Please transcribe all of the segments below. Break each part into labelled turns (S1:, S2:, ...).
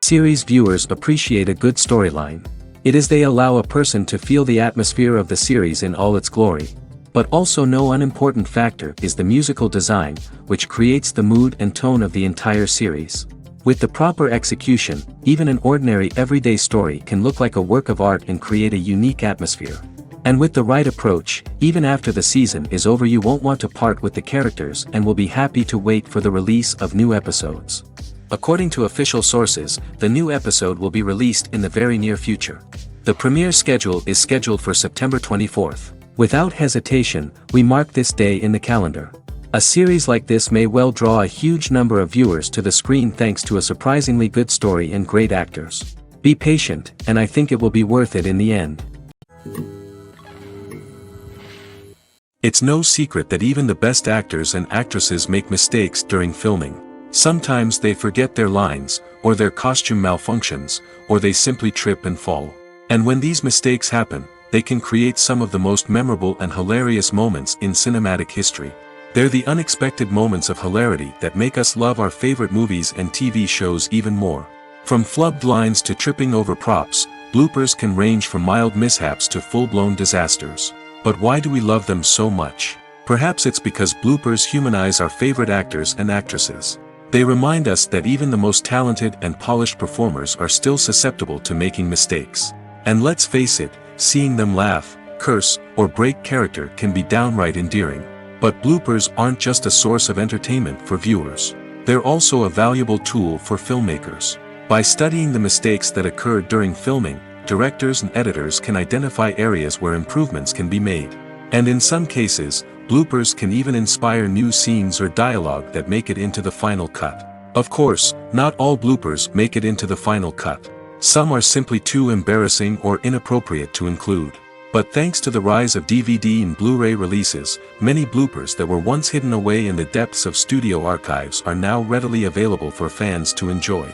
S1: Series viewers appreciate a good storyline. It is they allow a person to feel the atmosphere of the series in all its glory. But also no unimportant factor is the musical design, which creates the mood and tone of the entire series. With the proper execution, even an ordinary everyday story can look like a work of art and create a unique atmosphere. And with the right approach, even after the season is over you won't want to part with the characters and will be happy to wait for the release of new episodes. According to official sources, the new episode will be released in the very near future. The premiere schedule is scheduled for September 24th. Without hesitation, we mark this day in the calendar. A series like this may well draw a huge number of viewers to the screen thanks to a surprisingly good story and great actors. Be patient, and I think it will be worth it in the end. It's no secret that even the best actors and actresses make mistakes during filming. Sometimes they forget their lines, or their costume malfunctions, or they simply trip and fall. And when these mistakes happen, they can create some of the most memorable and hilarious moments in cinematic history. They're the unexpected moments of hilarity that make us love our favorite movies and TV shows even more. From flubbed lines to tripping over props, bloopers can range from mild mishaps to full-blown disasters. But why do we love them so much? Perhaps it's because bloopers humanize our favorite actors and actresses. They remind us that even the most talented and polished performers are still susceptible to making mistakes. And let's face it, seeing them laugh, curse, or break character can be downright endearing. But bloopers aren't just a source of entertainment for viewers. They're also a valuable tool for filmmakers. By studying the mistakes that occurred during filming, directors and editors can identify areas where improvements can be made. And in some cases, bloopers can even inspire new scenes or dialogue that make it into the final cut. Of course, not all bloopers make it into the final cut. Some are simply too embarrassing or inappropriate to include. But thanks to the rise of DVD and Blu-ray releases, many bloopers that were once hidden away in the depths of studio archives are now readily available for fans to enjoy.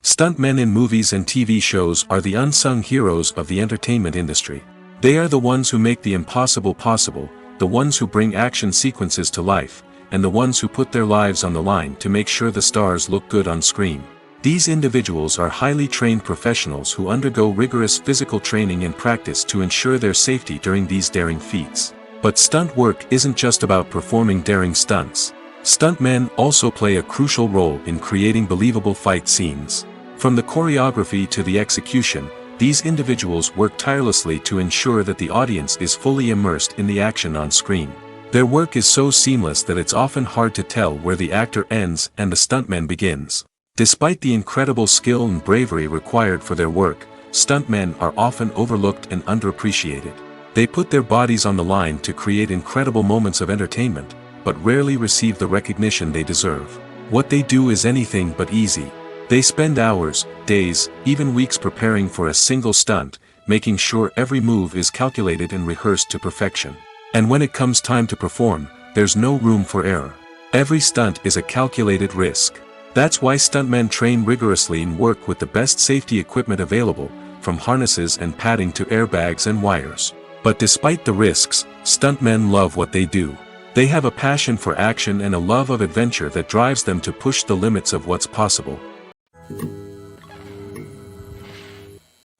S1: Stuntmen in movies and TV shows are the unsung heroes of the entertainment industry. They are the ones who make the impossible possible, the ones who bring action sequences to life, and the ones who put their lives on the line to make sure the stars look good on screen. These individuals are highly trained professionals who undergo rigorous physical training and practice to ensure their safety during these daring feats. But stunt work isn't just about performing daring stunts. Stuntmen also play a crucial role in creating believable fight scenes. From the choreography to the execution, these individuals work tirelessly to ensure that the audience is fully immersed in the action on screen. Their work is so seamless that it's often hard to tell where the actor ends and the stuntman begins. Despite the incredible skill and bravery required for their work, stuntmen are often overlooked and underappreciated. They put their bodies on the line to create incredible moments of entertainment, but rarely receive the recognition they deserve. What they do is anything but easy. They spend hours, days, even weeks preparing for a single stunt, making sure every move is calculated and rehearsed to perfection. And when it comes time to perform, there's no room for error. Every stunt is a calculated risk. That's why stuntmen train rigorously and work with the best safety equipment available, from harnesses and padding to airbags and wires. But despite the risks, stuntmen love what they do. They have a passion for action and a love of adventure that drives them to push the limits of what's possible.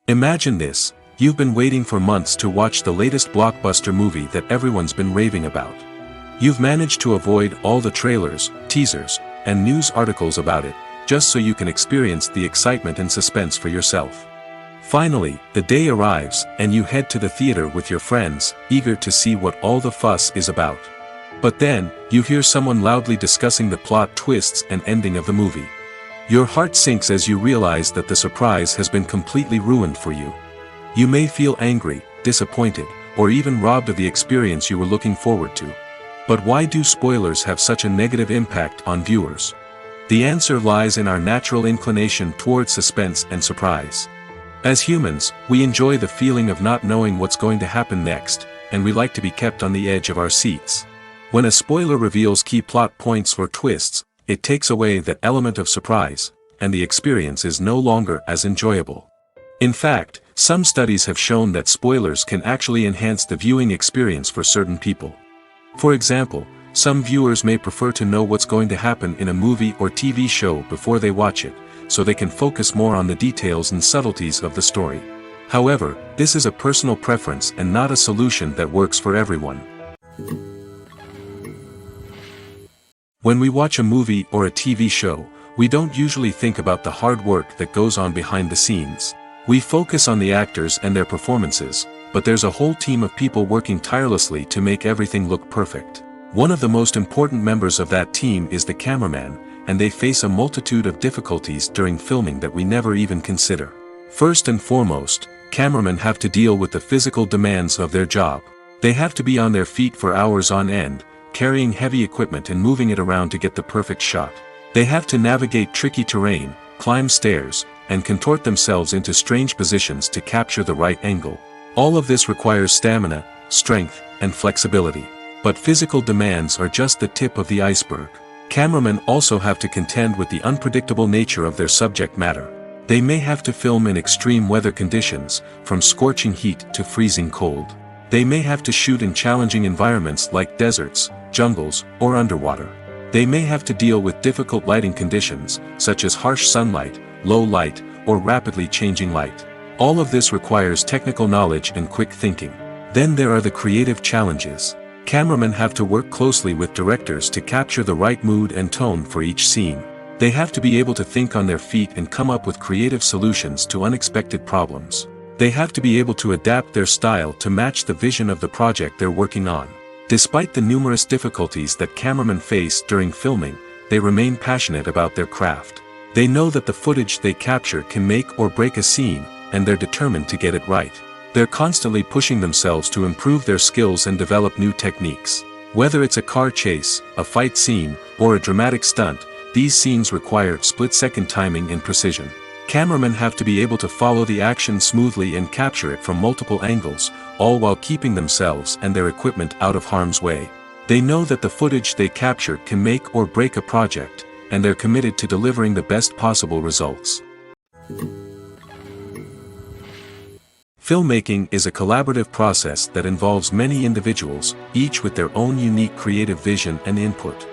S1: Imagine this, you've been waiting for months to watch the latest blockbuster movie that everyone's been raving about. You've managed to avoid all the trailers, teasers, and news articles about it, just so you can experience the excitement and suspense for yourself. Finally, the day arrives, and you head to the theater with your friends, eager to see what all the fuss is about. But then, you hear someone loudly discussing the plot twists and ending of the movie. Your heart sinks as you realize that the surprise has been completely ruined for you. You may feel angry, disappointed, or even robbed of the experience you were looking forward to. But why do spoilers have such a negative impact on viewers? The answer lies in our natural inclination toward suspense and surprise. As humans, we enjoy the feeling of not knowing what's going to happen next, and we like to be kept on the edge of our seats. When a spoiler reveals key plot points or twists, it takes away that element of surprise, and the experience is no longer as enjoyable. In fact, some studies have shown that spoilers can actually enhance the viewing experience for certain people. For example, Some viewers may prefer to know what's going to happen in a movie or TV show before they watch it, so they can focus more on the details and subtleties of the story. However, this is a personal preference and not a solution that works for everyone. When we watch a movie or a TV show, we don't usually think about the hard work that goes on behind the scenes. We focus on the actors and their performances, but there's a whole team of people working tirelessly to make everything look perfect. One of the most important members of that team is the cameraman, and they face a multitude of difficulties during filming that we never even consider. First and foremost, cameramen have to deal with the physical demands of their job. They have to be on their feet for hours on end, carrying heavy equipment and moving it around to get the perfect shot. They have to navigate tricky terrain, climb stairs, and contort themselves into strange positions to capture the right angle. All of this requires stamina, strength, and flexibility. But physical demands are just the tip of the iceberg. Cameramen also have to contend with the unpredictable nature of their subject matter. They may have to film in extreme weather conditions, from scorching heat to freezing cold. They may have to shoot in challenging environments like deserts, jungles, or underwater. They may have to deal with difficult lighting conditions, such as harsh sunlight, low light, or rapidly changing light. All of this requires technical knowledge and quick thinking. Then there are the creative challenges. Cameramen have to work closely with directors to capture the right mood and tone for each scene. They have to be able to think on their feet and come up with creative solutions to unexpected problems. They have to be able to adapt their style to match the vision of the project they're working on. Despite the numerous difficulties that cameramen face during filming, they remain passionate about their craft. They know that the footage they capture can make or break a scene, and they're determined to get it right. They're constantly pushing themselves to improve their skills and develop new techniques. Whether it's a car chase, a fight scene, or a dramatic stunt, these scenes require split-second timing and precision. Cameramen have to be able to follow the action smoothly and capture it from multiple angles, all while keeping themselves and their equipment out of harm's way. They know that the footage they capture can make or break a project, and they're committed to delivering the best possible results. Filmmaking is a collaborative process that involves many individuals, each with their own unique creative vision and input.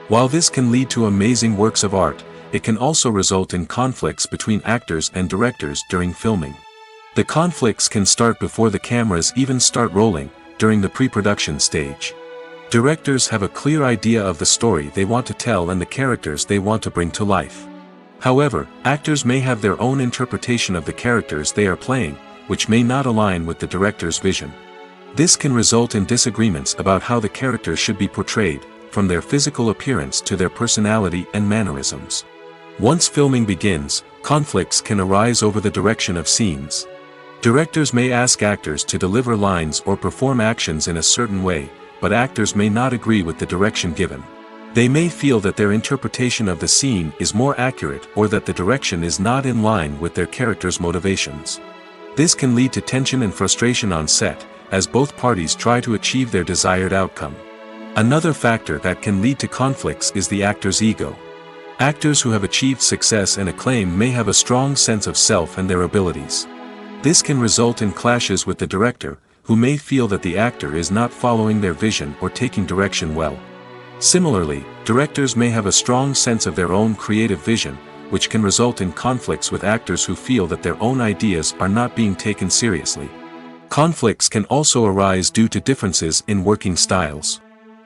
S1: While this can lead to amazing works of art, it can also result in conflicts between actors and directors during filming. The conflicts can start before the cameras even start rolling, during the pre-production stage. Directors have a clear idea of the story they want to tell and the characters they want to bring to life. However, actors may have their own interpretation of the characters they are playing, which may not align with the director's vision. This can result in disagreements about how the characters should be portrayed, from their physical appearance to their personality and mannerisms. Once filming begins, conflicts can arise over the direction of scenes. Directors may ask actors to deliver lines or perform actions in a certain way, but actors may not agree with the direction given. They may feel that their interpretation of the scene is more accurate or that the direction is not in line with their character's motivations. This can lead to tension and frustration on set, as both parties try to achieve their desired outcome. Another factor that can lead to conflicts is the actor's ego. Actors who have achieved success and acclaim may have a strong sense of self and their abilities. This can result in clashes with the director, who may feel that the actor is not following their vision or taking direction well. Similarly, directors may have a strong sense of their own creative vision, which can result in conflicts with actors who feel that their own ideas are not being taken seriously. Conflicts can also arise due to differences in working styles.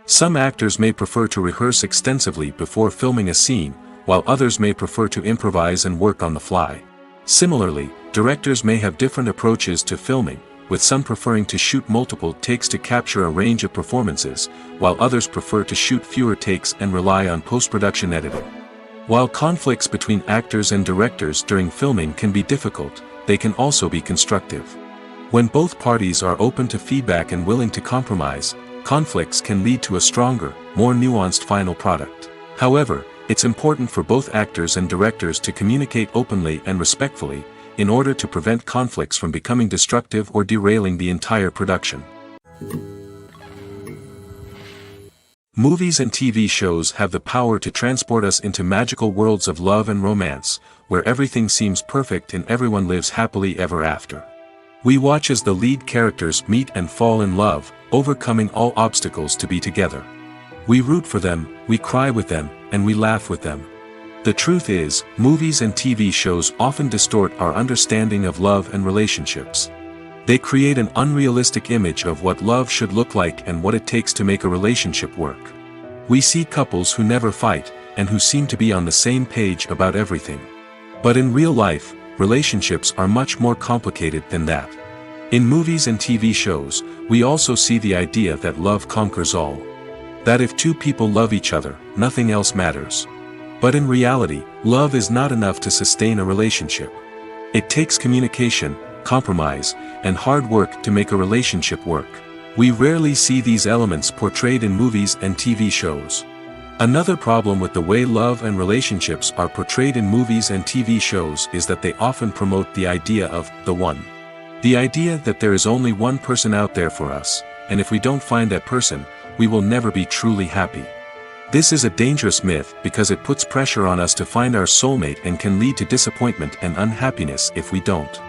S1: Some actors may prefer to rehearse extensively before filming a scene, while others may prefer to improvise and work on the fly. Similarly, directors may have different approaches to filming, with some preferring to shoot multiple takes to capture a range of performances, while others prefer to shoot fewer takes and rely on post-production editing. While conflicts between actors and directors during filming can be difficult, they can also be constructive. When both parties are open to feedback and willing to compromise, conflicts can lead to a stronger, more nuanced final product. However, it's important for both actors and directors to communicate openly and respectfully, in order to prevent conflicts from becoming destructive or derailing the entire production. Movies and TV shows have the power to transport us into magical worlds of love and romance, where everything seems perfect and everyone lives happily ever after. We watch as the lead characters meet and fall in love, overcoming all obstacles to be together. We root for them, we cry with them, and we laugh with them. The truth is, movies and TV shows often distort our understanding of love and relationships. They create an unrealistic image of what love should look like and what it takes to make a relationship work. We see couples who never fight, and who seem to be on the same page about everything. But in real life, relationships are much more complicated than that. In movies and TV shows, we also see the idea that love conquers all. That if two people love each other, nothing else matters. But in reality, love is not enough to sustain a relationship. It takes communication, compromise, and hard work to make a relationship work. We rarely see these elements portrayed in movies and TV shows. Another problem with the way love and relationships are portrayed in movies and TV shows is that they often promote the idea of the one. The idea that there is only one person out there for us, and if we don't find that person, we will never be truly happy. This is a dangerous myth because it puts pressure on us to find our soulmate and can lead to disappointment and unhappiness if we don't.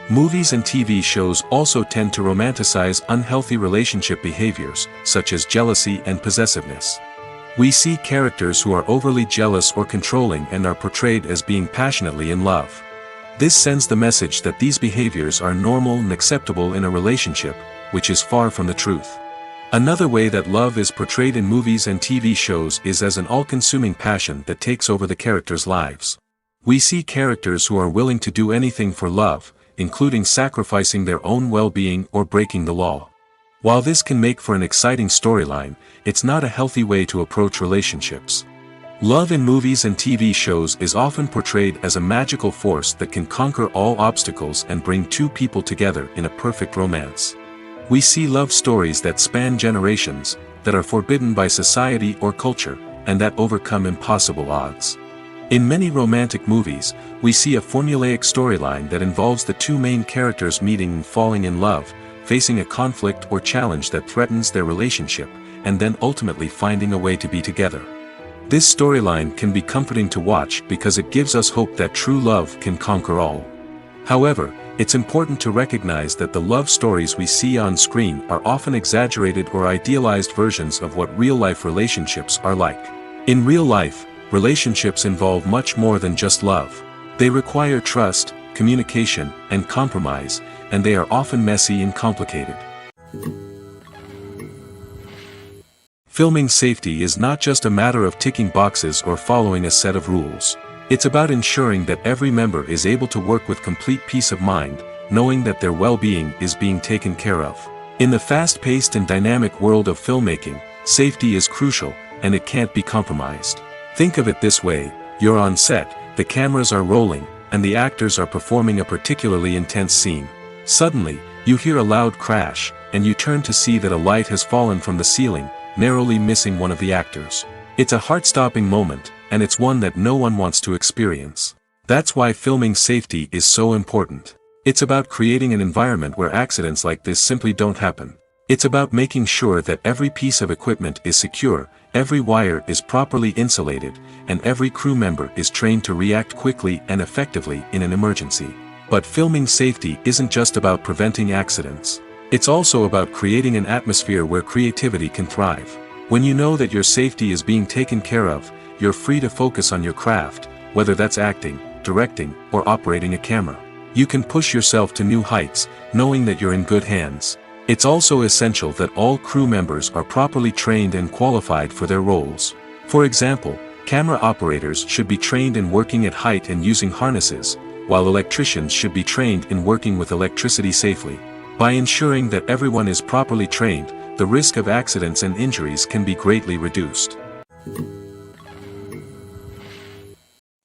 S1: Movies and TV shows also tend to romanticize unhealthy relationship behaviors, such as jealousy and possessiveness. We see characters who are overly jealous or controlling and are portrayed as being passionately in love. This sends the message that these behaviors are normal and acceptable in a relationship, which is far from the truth. Another way that love is portrayed in movies and TV shows is as an all-consuming passion that takes over the characters' lives. We see characters who are willing to do anything for love, including sacrificing their own well-being or breaking the law. While this can make for an exciting storyline, it's not a healthy way to approach relationships. Love in movies and TV shows is often portrayed as a magical force that can conquer all obstacles and bring two people together in a perfect romance. We see love stories that span generations, that are forbidden by society or culture, and that overcome impossible odds. In many romantic movies, we see a formulaic storyline that involves the two main characters meeting and falling in love, facing a conflict or challenge that threatens their relationship, and then ultimately finding a way to be together. This storyline can be comforting to watch because it gives us hope that true love can conquer all. However, it's important to recognize that the love stories we see on screen are often exaggerated or idealized versions of what real-life relationships are like. In real life, relationships involve much more than just love. They require trust, communication, and compromise, and they are often messy and complicated. Filming safety is not just a matter of ticking boxes or following a set of rules. It's about ensuring that every member is able to work with complete peace of mind, knowing that their well-being is being taken care of. In the fast-paced and dynamic world of filmmaking, safety is crucial, and it can't be compromised. Think of it this way: you're on set, the cameras are rolling, and the actors are performing a particularly intense scene. Suddenly, you hear a loud crash, and you turn to see that a light has fallen from the ceiling, narrowly missing one of the actors. It's a heart-stopping moment, and it's one that no one wants to experience. That's why filming safety is so important. It's about creating an environment where accidents like this simply don't happen. It's about making sure that every piece of equipment is secure, every wire is properly insulated, and every crew member is trained to react quickly and effectively in an emergency. But filming safety isn't just about preventing accidents. It's also about creating an atmosphere where creativity can thrive. When you know that your safety is being taken care of, you're free to focus on your craft, whether that's acting, directing, or operating a camera. You can push yourself to new heights, knowing that you're in good hands. It's also essential that all crew members are properly trained and qualified for their roles. For example, camera operators should be trained in working at height and using harnesses, while electricians should be trained in working with electricity safely. By ensuring that everyone is properly trained, the risk of accidents and injuries can be greatly reduced.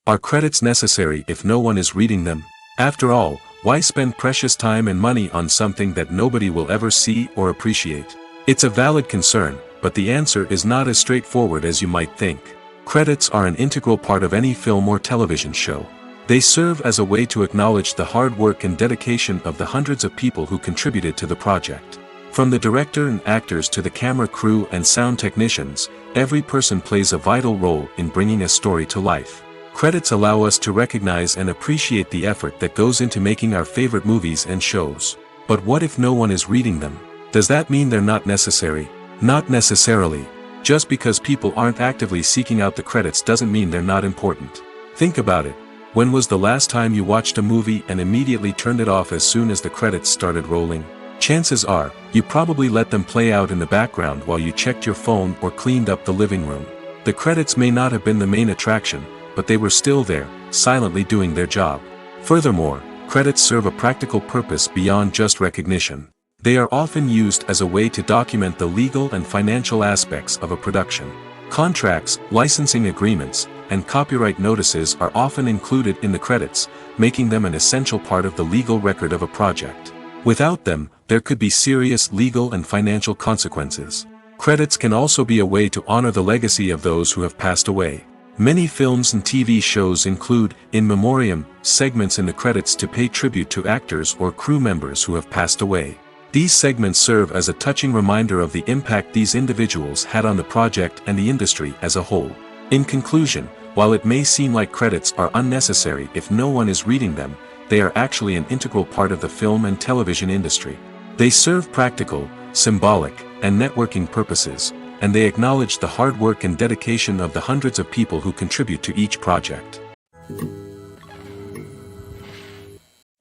S1: Are credits necessary if no one is reading them? After all, why spend precious time and money on something that nobody will ever see or appreciate? It's a valid concern, but the answer is not as straightforward as you might think. Credits are an integral part of any film or television show. They serve as a way to acknowledge the hard work and dedication of the hundreds of people who contributed to the project. From the director and actors to the camera crew and sound technicians, every person plays a vital role in bringing a story to life. Credits allow us to recognize and appreciate the effort that goes into making our favorite movies and shows. But what if no one is reading them? Does that mean they're not necessary? Not necessarily. Just because people aren't actively seeking out the credits doesn't mean they're not important. Think about it. When was the last time you watched a movie and immediately turned it off as soon as the credits started rolling? Chances are, you probably let them play out in the background while you checked your phone or cleaned up the living room. The credits may not have been the main attraction, but they were still there, silently doing their job. Furthermore, credits serve a practical purpose beyond just recognition. They are often used as a way to document the legal and financial aspects of a production. Contracts, licensing agreements, and copyright notices are often included in the credits, making them an essential part of the legal record of a project. Without them, there could be serious legal and financial consequences. Credits can also be a way to honor the legacy of those who have passed away. Many films and TV shows include in memoriam segments in the credits to pay tribute to actors or crew members who have passed away. These segments serve as a touching reminder of the impact these individuals had on the project and the industry as a whole. In conclusion, while it may seem like credits are unnecessary if no one is reading them, they are actually an integral part of the film and television industry. They serve practical, symbolic, and networking purposes, and they acknowledge the hard work and dedication of the hundreds of people who contribute to each project.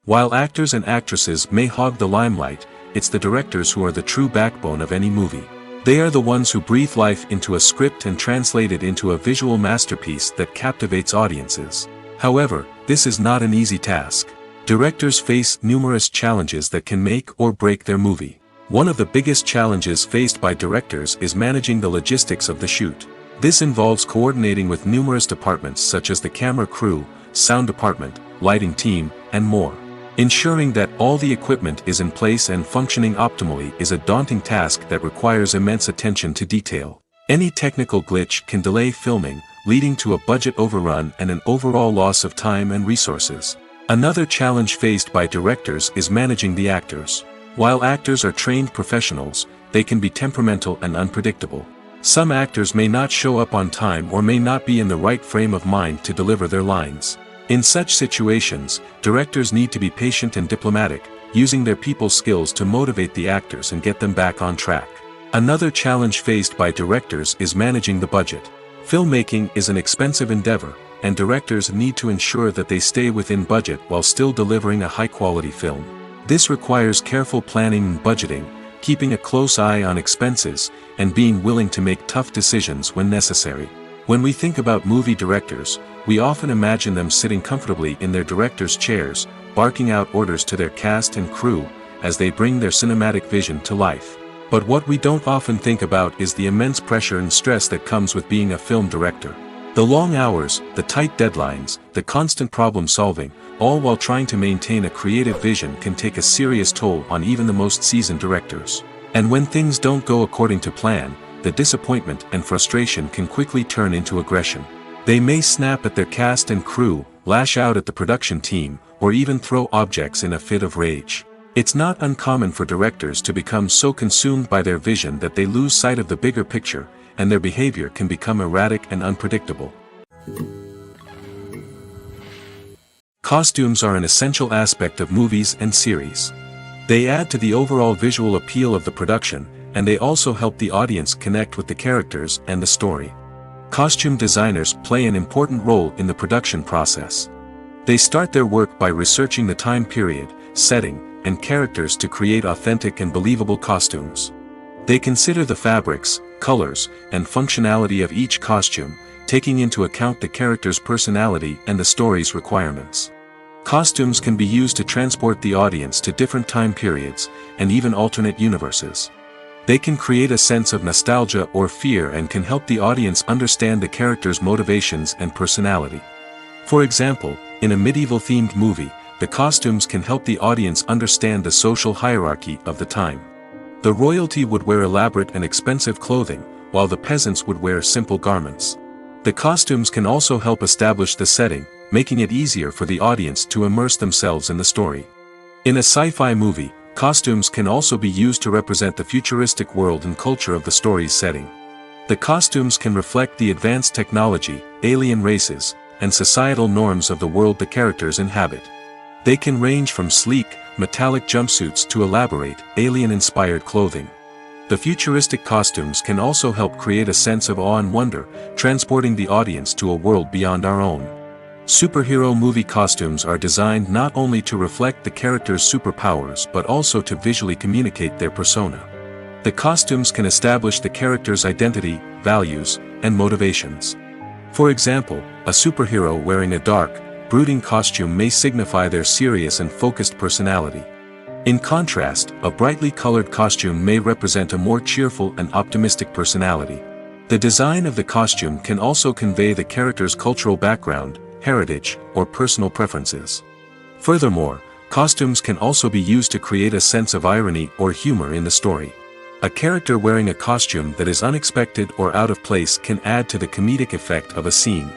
S1: While actors and actresses may hog the limelight, it's the directors who are the true backbone of any movie. They are the ones who breathe life into a script and translate it into a visual masterpiece that captivates audiences. However, this is not an easy task. Directors face numerous challenges that can make or break their movie. One of the biggest challenges faced by directors is managing the logistics of the shoot. This involves coordinating with numerous departments such as the camera crew, sound department, lighting team, and more. Ensuring that all the equipment is in place and functioning optimally is a daunting task that requires immense attention to detail. Any technical glitch can delay filming, leading to a budget overrun and an overall loss of time and resources. Another challenge faced by directors is managing the actors. While actors are trained professionals, they can be temperamental and unpredictable. Some actors may not show up on time or may not be in the right frame of mind to deliver their lines. In such situations, directors need to be patient and diplomatic, using their people skills to motivate the actors and get them back on track. Another challenge faced by directors is managing the budget. Filmmaking is an expensive endeavor, and directors need to ensure that they stay within budget while still delivering a high-quality film. This requires careful planning and budgeting, keeping a close eye on expenses, and being willing to make tough decisions when necessary. When we think about movie directors, we often imagine them sitting comfortably in their director's chairs, barking out orders to their cast and crew, as they bring their cinematic vision to life. But what we don't often think about is the immense pressure and stress that comes with being a film director. The long hours, the tight deadlines, the constant problem solving, all while trying to maintain a creative vision can take a serious toll on even the most seasoned directors. And when things don't go according to plan, the disappointment and frustration can quickly turn into aggression. They may snap at their cast and crew, lash out at the production team, or even throw objects in a fit of rage. It's not uncommon for directors to become so consumed by their vision that they lose sight of the bigger picture, and their behavior can become erratic and unpredictable. Costumes are an essential aspect of movies and series. They add to the overall visual appeal of the production, and they also help the audience connect with the characters and the story. Costume designers play an important role in the production process. They start their work by researching the time period, setting, and characters to create authentic and believable costumes. They consider the fabrics, colors, and functionality of each costume, taking into account the character's personality and the story's requirements. Costumes can be used to transport the audience to different time periods, and even alternate universes. They can create a sense of nostalgia or fear and can help the audience understand the character's motivations and personality. For example, in a medieval-themed movie, the costumes can help the audience understand the social hierarchy of the time. The royalty would wear elaborate and expensive clothing, while the peasants would wear simple garments. The costumes can also help establish the setting, making it easier for the audience to immerse themselves in the story. In a sci-fi movie, costumes can also be used to represent the futuristic world and culture of the story's setting. The costumes can reflect the advanced technology, alien races, and societal norms of the world the characters inhabit. They can range from sleek, metallic jumpsuits to elaborate, alien-inspired clothing. The futuristic costumes can also help create a sense of awe and wonder, transporting the audience to a world beyond our own. Superhero movie costumes are designed not only to reflect the character's superpowers but also to visually communicate their persona. The costumes can establish the character's identity, values, and motivations. For example, a superhero wearing a dark, brooding costume may signify their serious and focused personality. In contrast, a brightly colored costume may represent a more cheerful and optimistic personality. The design of the costume can also convey the character's cultural background, heritage, or personal preferences. Furthermore, costumes can also be used to create a sense of irony or humor in the story. A character wearing a costume that is unexpected or out of place can add to the comedic effect of a scene.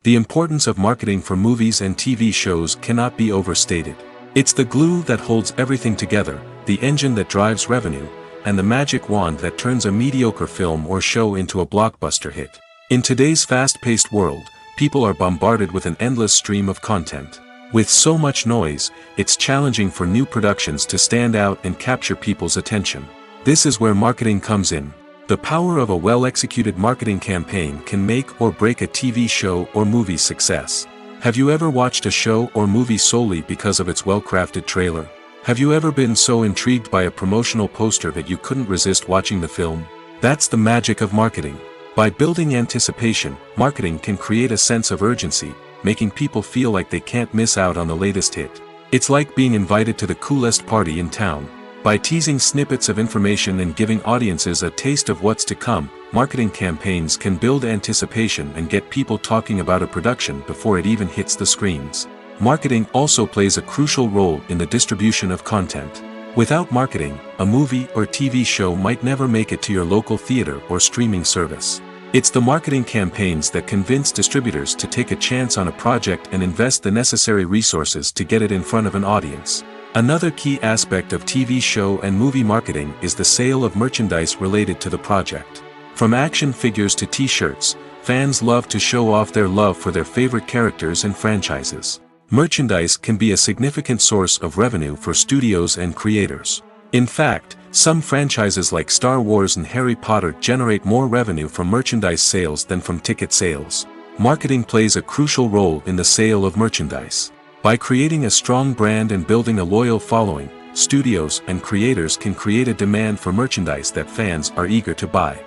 S1: The importance of marketing for movies and TV shows cannot be overstated. It's the glue that holds everything together, the engine that drives revenue, and the magic wand that turns a mediocre film or show into a blockbuster hit. In today's fast-paced world, people are bombarded with an endless stream of content. With so much noise, it's challenging for new productions to stand out and capture people's attention. This is where marketing comes in. The power of a well-executed marketing campaign can make or break a TV show or movie's success. Have you ever watched a show or movie solely because of its well-crafted trailer? Have you ever been so intrigued by a promotional poster that you couldn't resist watching the film? That's the magic of marketing. By building anticipation, marketing can create a sense of urgency, making people feel like they can't miss out on the latest hit. It's like being invited to the coolest party in town. By teasing snippets of information and giving audiences a taste of what's to come, marketing campaigns can build anticipation and get people talking about a production before it even hits the screens. Marketing also plays a crucial role in the distribution of content. Without marketing, a movie or TV show might never make it to your local theater or streaming service. It's the marketing campaigns that convince distributors to take a chance on a project and invest the necessary resources to get it in front of an audience. Another key aspect of TV show and movie marketing is the sale of merchandise related to the project. From action figures to t-shirts, fans love to show off their love for their favorite characters and franchises. Merchandise can be a significant source of revenue for studios and creators. In fact, some franchises like Star Wars and Harry Potter generate more revenue from merchandise sales than from ticket sales. Marketing plays a crucial role in the sale of merchandise. By creating a strong brand and building a loyal following, studios and creators can create a demand for merchandise that fans are eager to buy.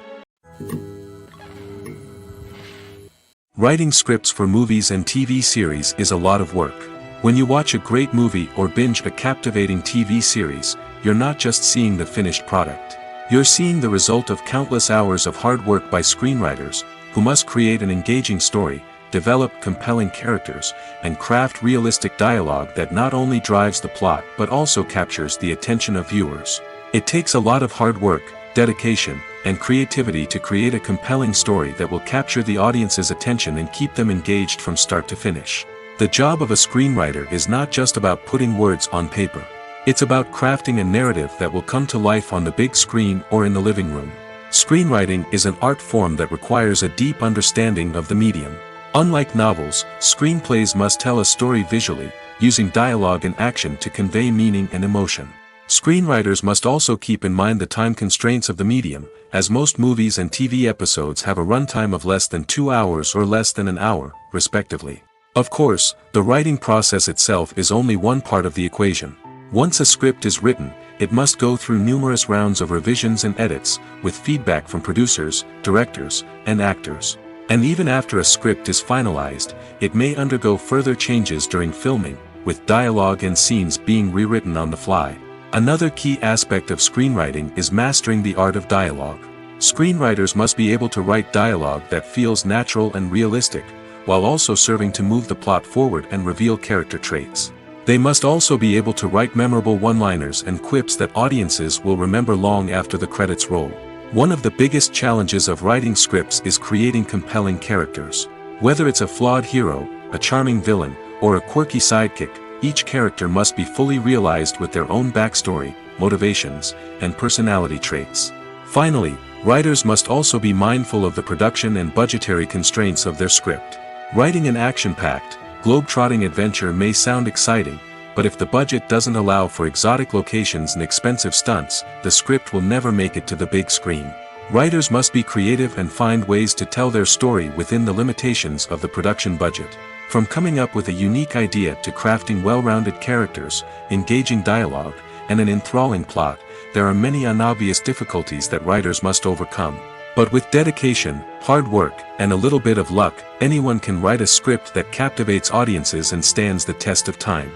S1: Writing scripts for movies and TV series is a lot of work. When you watch a great movie or binge a captivating TV series, you're not just seeing the finished product. You're seeing the result of countless hours of hard work by screenwriters, who must create an engaging story, develop compelling characters, and craft realistic dialogue that not only drives the plot but also captures the attention of viewers. It takes a lot of hard work, dedication, and creativity to create a compelling story that will capture the audience's attention and keep them engaged from start to finish. The job of a screenwriter is not just about putting words on paper. It's about crafting a narrative that will come to life on the big screen or in the living room. Screenwriting is an art form that requires a deep understanding of the medium. Unlike novels, screenplays must tell a story visually, using dialogue and action to convey meaning and emotion. Screenwriters must also keep in mind the time constraints of the medium, as most movies and TV episodes have a runtime of less than 2 hours or less than an hour, respectively. Of course, the writing process itself is only one part of the equation. Once a script is written, it must go through numerous rounds of revisions and edits, with feedback from producers, directors, and actors. And even after a script is finalized, it may undergo further changes during filming, with dialogue and scenes being rewritten on the fly. Another key aspect of screenwriting is mastering the art of dialogue. Screenwriters must be able to write dialogue that feels natural and realistic, while also serving to move the plot forward and reveal character traits. They must also be able to write memorable one-liners and quips that audiences will remember long after the credits roll. One of the biggest challenges of writing scripts is creating compelling characters. Whether it's a flawed hero, a charming villain, or a quirky sidekick, each character must be fully realized with their own backstory, motivations, and personality traits. Finally, writers must also be mindful of the production and budgetary constraints of their script. Writing an action-packed, globe-trotting adventure may sound exciting, but if the budget doesn't allow for exotic locations and expensive stunts, the script will never make it to the big screen. Writers must be creative and find ways to tell their story within the limitations of the production budget. From coming up with a unique idea to crafting well-rounded characters, engaging dialogue, and an enthralling plot, there are many unobvious difficulties that writers must overcome. But with dedication, hard work, and a little bit of luck, anyone can write a script that captivates audiences and stands the test of time.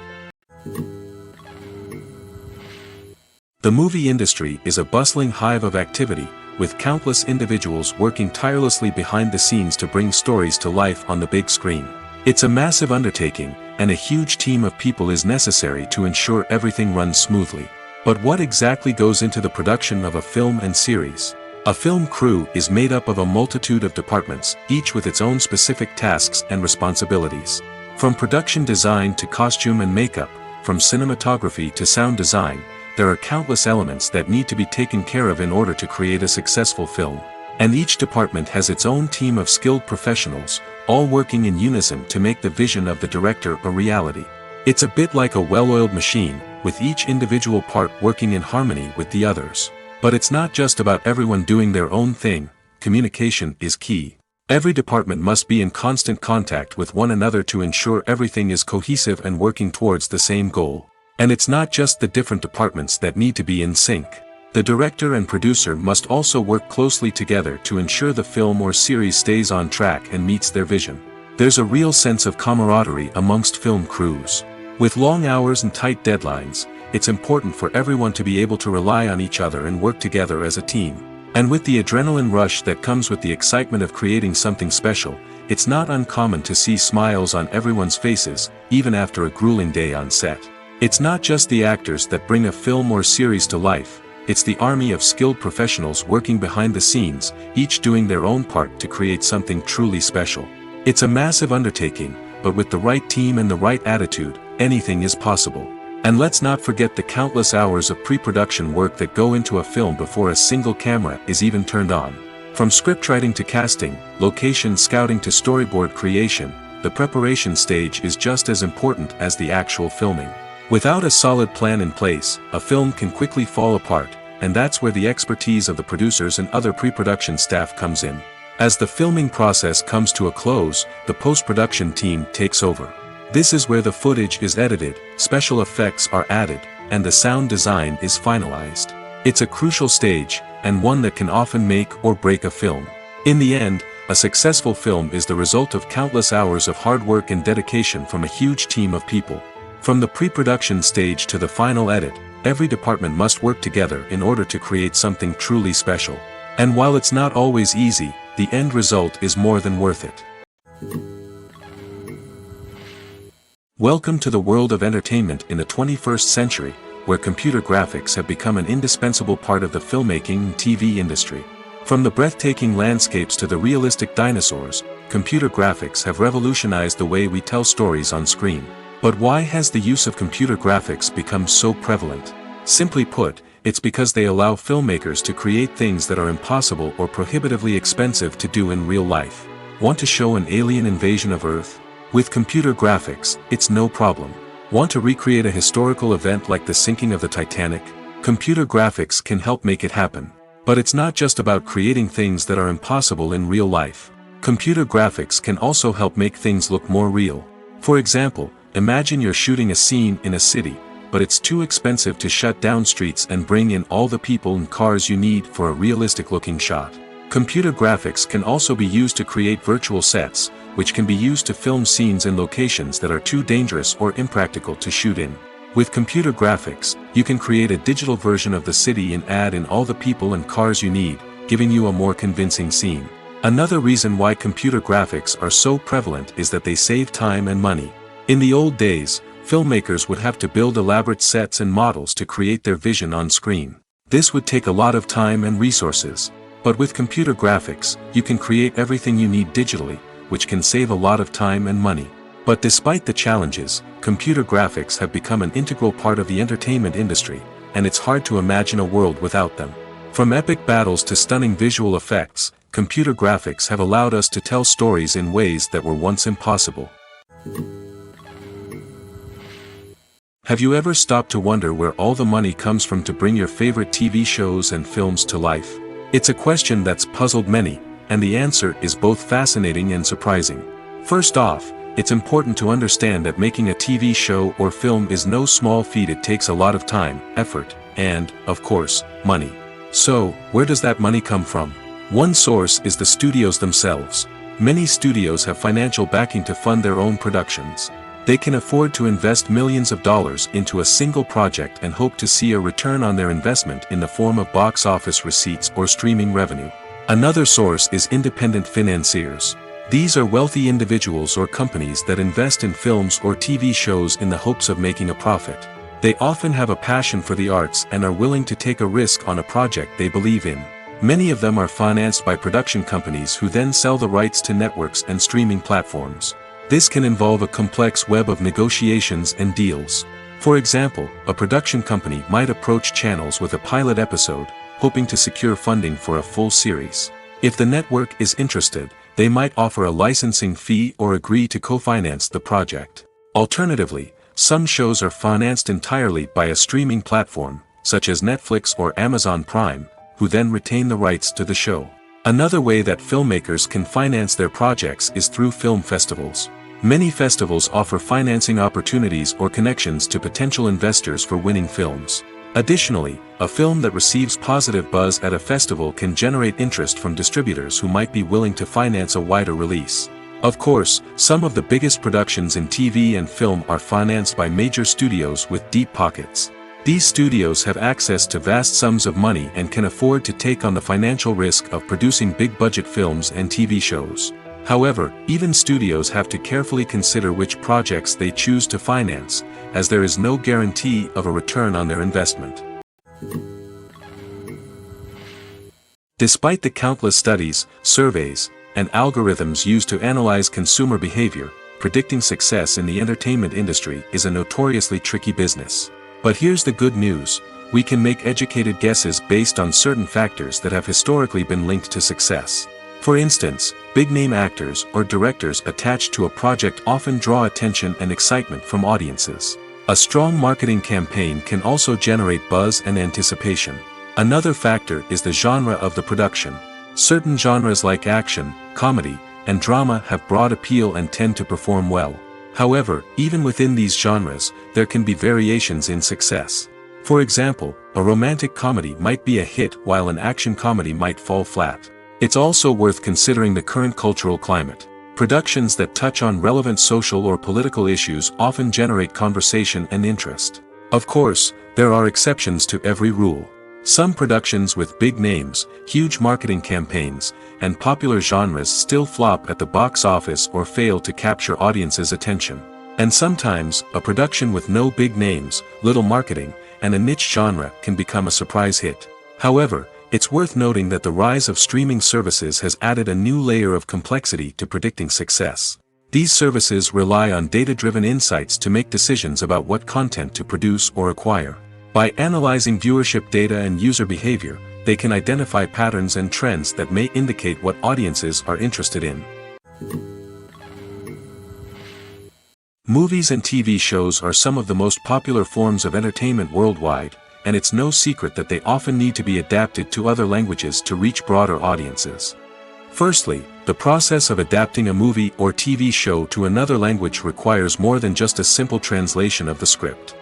S1: The movie industry is a bustling hive of activity, with countless individuals working tirelessly behind the scenes to bring stories to life on the big screen. It's a massive undertaking, and a huge team of people is necessary to ensure everything runs smoothly. But what exactly goes into the production of a film and series? A film crew is made up of a multitude of departments, each with its own specific tasks and responsibilities. From production design to costume and makeup, from cinematography to sound design, there are countless elements that need to be taken care of in order to create a successful film. And each department has its own team of skilled professionals, all working in unison to make the vision of the director a reality. It's a bit like a well-oiled machine, with each individual part working in harmony with the others. But it's not just about everyone doing their own thing. Communication is key. Every department must be in constant contact with one another to ensure everything is cohesive and working towards the same goal. And it's not just the different departments that need to be in sync. The director and producer must also work closely together to ensure the film or series stays on track and meets their vision. There's a real sense of camaraderie amongst film crews. With long hours and tight deadlines, it's important for everyone to be able to rely on each other and work together as a team. And with the adrenaline rush that comes with the excitement of creating something special, it's not uncommon to see smiles on everyone's faces, even after a grueling day on set. It's not just the actors that bring a film or series to life, it's the army of skilled professionals working behind the scenes, each doing their own part to create something truly special. It's a massive undertaking, but with the right team and the right attitude, anything is possible. And let's not forget the countless hours of pre-production work that go into a film before a single camera is even turned on. From scriptwriting to casting, location scouting to storyboard creation, the preparation stage is just as important as the actual filming. Without a solid plan in place, a film can quickly fall apart, and that's where the expertise of the producers and other pre-production staff comes in. As the filming process comes to a close, the post-production team takes over. This is where the footage is edited, special effects are added, and the sound design is finalized. It's a crucial stage, and one that can often make or break a film. In the end, a successful film is the result of countless hours of hard work and dedication from a huge team of people. From the pre-production stage to the final edit, every department must work together in order to create something truly special. And while it's not always easy, the end result is more than worth it. Welcome to the world of entertainment in the 21st century, where computer graphics have become an indispensable part of the filmmaking and TV industry. From the breathtaking landscapes to the realistic dinosaurs, computer graphics have revolutionized the way we tell stories on screen. But why has the use of computer graphics become so prevalent? Simply put, it's because they allow filmmakers to create things that are impossible or prohibitively expensive to do in real life. Want to show an alien invasion of Earth? With computer graphics, it's no problem. Want to recreate a historical event like the sinking of the Titanic? Computer graphics can help make it happen. But it's not just about creating things that are impossible in real life. Computer graphics can also help make things look more real. For example, imagine you're shooting a scene in a city, but it's too expensive to shut down streets and bring in all the people and cars you need for a realistic-looking shot. Computer graphics can also be used to create virtual sets, which can be used to film scenes in locations that are too dangerous or impractical to shoot in. With computer graphics, you can create a digital version of the city and add in all the people and cars you need, giving you a more convincing scene. Another reason why computer graphics are so prevalent is that they save time and money. In the old days, filmmakers would have to build elaborate sets and models to create their vision on screen. This would take a lot of time and resources. But with computer graphics, you can create everything you need digitally, which can save a lot of time and money. But despite the challenges, computer graphics have become an integral part of the entertainment industry, and it's hard to imagine a world without them. From epic battles to stunning visual effects, computer graphics have allowed us to tell stories in ways that were once impossible. Have you ever stopped to wonder where all the money comes from to bring your favorite TV shows and films to life? It's a question that's puzzled many, and the answer is both fascinating and surprising. First off, it's important to understand that making a TV show or film is no small feat. It takes a lot of time, effort, and, of course, money. So, where does that money come from? One source is the studios themselves. Many studios have financial backing to fund their own productions. They can afford to invest millions of dollars into a single project and hope to see a return on their investment in the form of box office receipts or streaming revenue. Another source is independent financiers. These are wealthy individuals or companies that invest in films or TV shows in the hopes of making a profit. They often have a passion for the arts and are willing to take a risk on a project they believe in. Many of them are financed by production companies who then sell the rights to networks and streaming platforms. This can involve a complex web of negotiations and deals. For example, a production company might approach channels with a pilot episode, hoping to secure funding for a full series. If the network is interested, they might offer a licensing fee or agree to co-finance the project. Alternatively, some shows are financed entirely by a streaming platform, such as Netflix or Amazon Prime, who then retain the rights to the show. Another way that filmmakers can finance their projects is through film festivals. Many festivals offer financing opportunities or connections to potential investors for winning films. Additionally, a film that receives positive buzz at a festival can generate interest from distributors who might be willing to finance a wider release. Of course, some of the biggest productions in TV and film are financed by major studios with deep pockets. These studios have access to vast sums of money and can afford to take on the financial risk of producing big-budget films and TV shows. However, even studios have to carefully consider which projects they choose to finance, as there is no guarantee of a return on their investment. Despite the countless studies, surveys, and algorithms used to analyze consumer behavior, predicting success in the entertainment industry is a notoriously tricky business. But here's the good news: we can make educated guesses based on certain factors that have historically been linked to success. For instance, big-name actors or directors attached to a project often draw attention and excitement from audiences. A strong marketing campaign can also generate buzz and anticipation. Another factor is the genre of the production. Certain genres like action, comedy, and drama have broad appeal and tend to perform well. However, even within these genres, there can be variations in success. For example, a romantic comedy might be a hit while an action comedy might fall flat. It's also worth considering the current cultural climate. Productions that touch on relevant social or political issues often generate conversation and interest. Of course, there are exceptions to every rule. Some productions with big names, huge marketing campaigns, and popular genres still flop at the box office or fail to capture audiences' attention. And sometimes, a production with no big names, little marketing, and a niche genre can become a surprise hit. However, it's worth noting that the rise of streaming services has added a new layer of complexity to predicting success. These services rely on data-driven insights to make decisions about what content to produce or acquire. By analyzing viewership data and user behavior, they can identify patterns and trends that may indicate what audiences are interested in. Movies and TV shows are some of the most popular forms of entertainment worldwide, and it's no secret that they often need to be adapted to other languages to reach broader audiences. Firstly, the process of adapting a movie or TV show to another language requires more than just a simple translation of the script.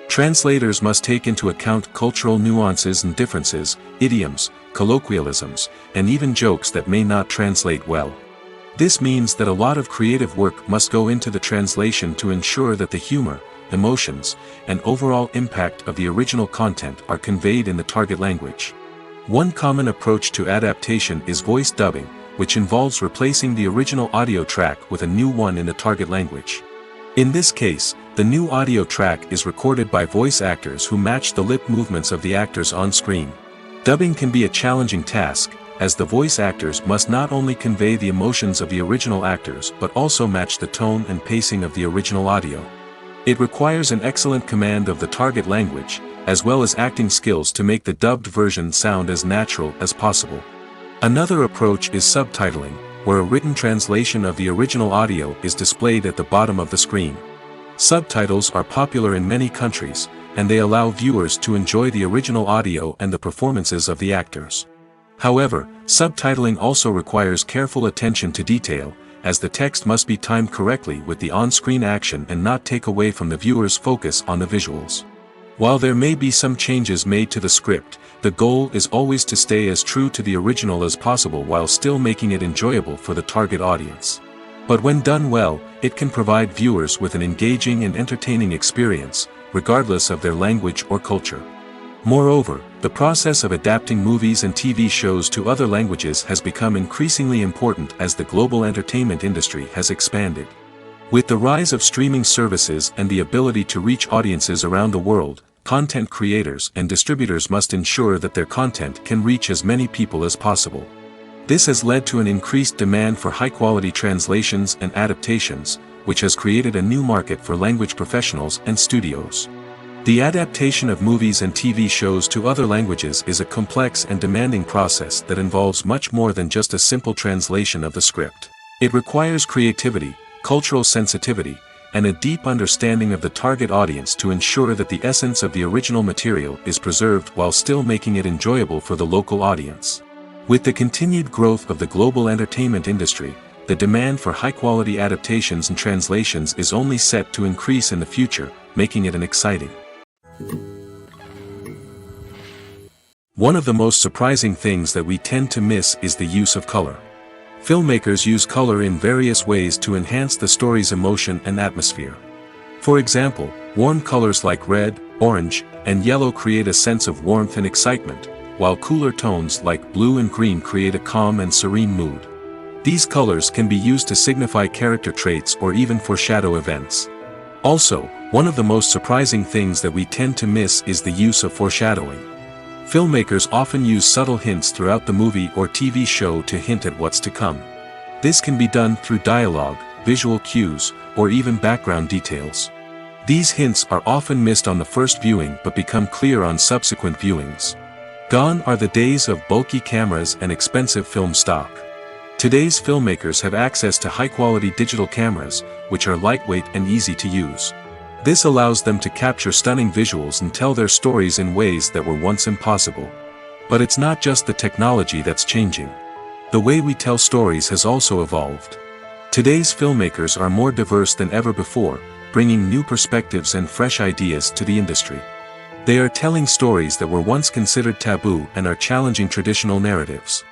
S1: Translators must take into account cultural nuances and differences, idioms, colloquialisms, and even jokes that may not translate well. This means that a lot of creative work must go into the translation to ensure that the humor, emotions, and overall impact of the original content are conveyed in the target language. One common approach to adaptation is voice dubbing, which involves replacing the original audio track with a new one in the target language. In this case, the new audio track is recorded by voice actors who match the lip movements of the actors on screen. Dubbing can be a challenging task, as the voice actors must not only convey the emotions of the original actors but also match the tone and pacing of the original audio. It requires an excellent command of the target language, as well as acting skills to make the dubbed version sound as natural as possible. Another approach is subtitling, where a written translation of the original audio is displayed at the bottom of the screen. Subtitles are popular in many countries, and they allow viewers to enjoy the original audio and the performances of the actors. However, subtitling also requires careful attention to detail, as the text must be timed correctly with the on-screen action and not take away from the viewer's focus on the visuals. While there may be some changes made to the script, the goal is always to stay as true to the original as possible while still making it enjoyable for the target audience. But when done well, it can provide viewers with an engaging and entertaining experience, regardless of their language or culture. Moreover, the process of adapting movies and TV shows to other languages has become increasingly important as the global entertainment industry has expanded. With the rise of streaming services and the ability to reach audiences around the world, content creators and distributors must ensure that their content can reach as many people as possible. This has led to an increased demand for high-quality translations and adaptations, which has created a new market for language professionals and studios. The adaptation of movies and TV shows to other languages is a complex and demanding process that involves much more than just a simple translation of the script. It requires creativity, cultural sensitivity, and a deep understanding of the target audience to ensure that the essence of the original material is preserved while still making it enjoyable for the local audience. With the continued growth of the global entertainment industry, the demand for high-quality adaptations and translations is only set to increase in the future, making it an exciting. One of the most surprising things that we tend to miss is the use of color. Filmmakers use color in various ways to enhance the story's emotion and atmosphere. For example, warm colors like red, orange, and yellow create a sense of warmth and excitement, while cooler tones like blue and green create a calm and serene mood. These colors can be used to signify character traits or even foreshadow events. Also, one of the most surprising things that we tend to miss is the use of foreshadowing. Filmmakers often use subtle hints throughout the movie or TV show to hint at what's to come. This can be done through dialogue, visual cues, or even background details. These hints are often missed on the first viewing but become clear on subsequent viewings. Gone are the days of bulky cameras and expensive film stock. Today's filmmakers have access to high-quality digital cameras, which are lightweight and easy to use. This allows them to capture stunning visuals and tell their stories in ways that were once impossible. But it's not just the technology that's changing. The way we tell stories has also evolved. Today's filmmakers are more diverse than ever before, bringing new perspectives and fresh ideas to the industry. They are telling stories that were once considered taboo and are challenging traditional narratives.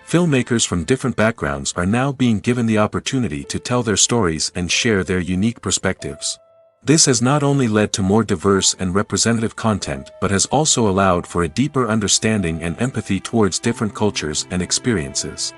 S1: Filmmakers from different backgrounds are now being given the opportunity to tell their stories and share their unique perspectives. This has not only led to more diverse and representative content but has also allowed for a deeper understanding and empathy towards different cultures and experiences.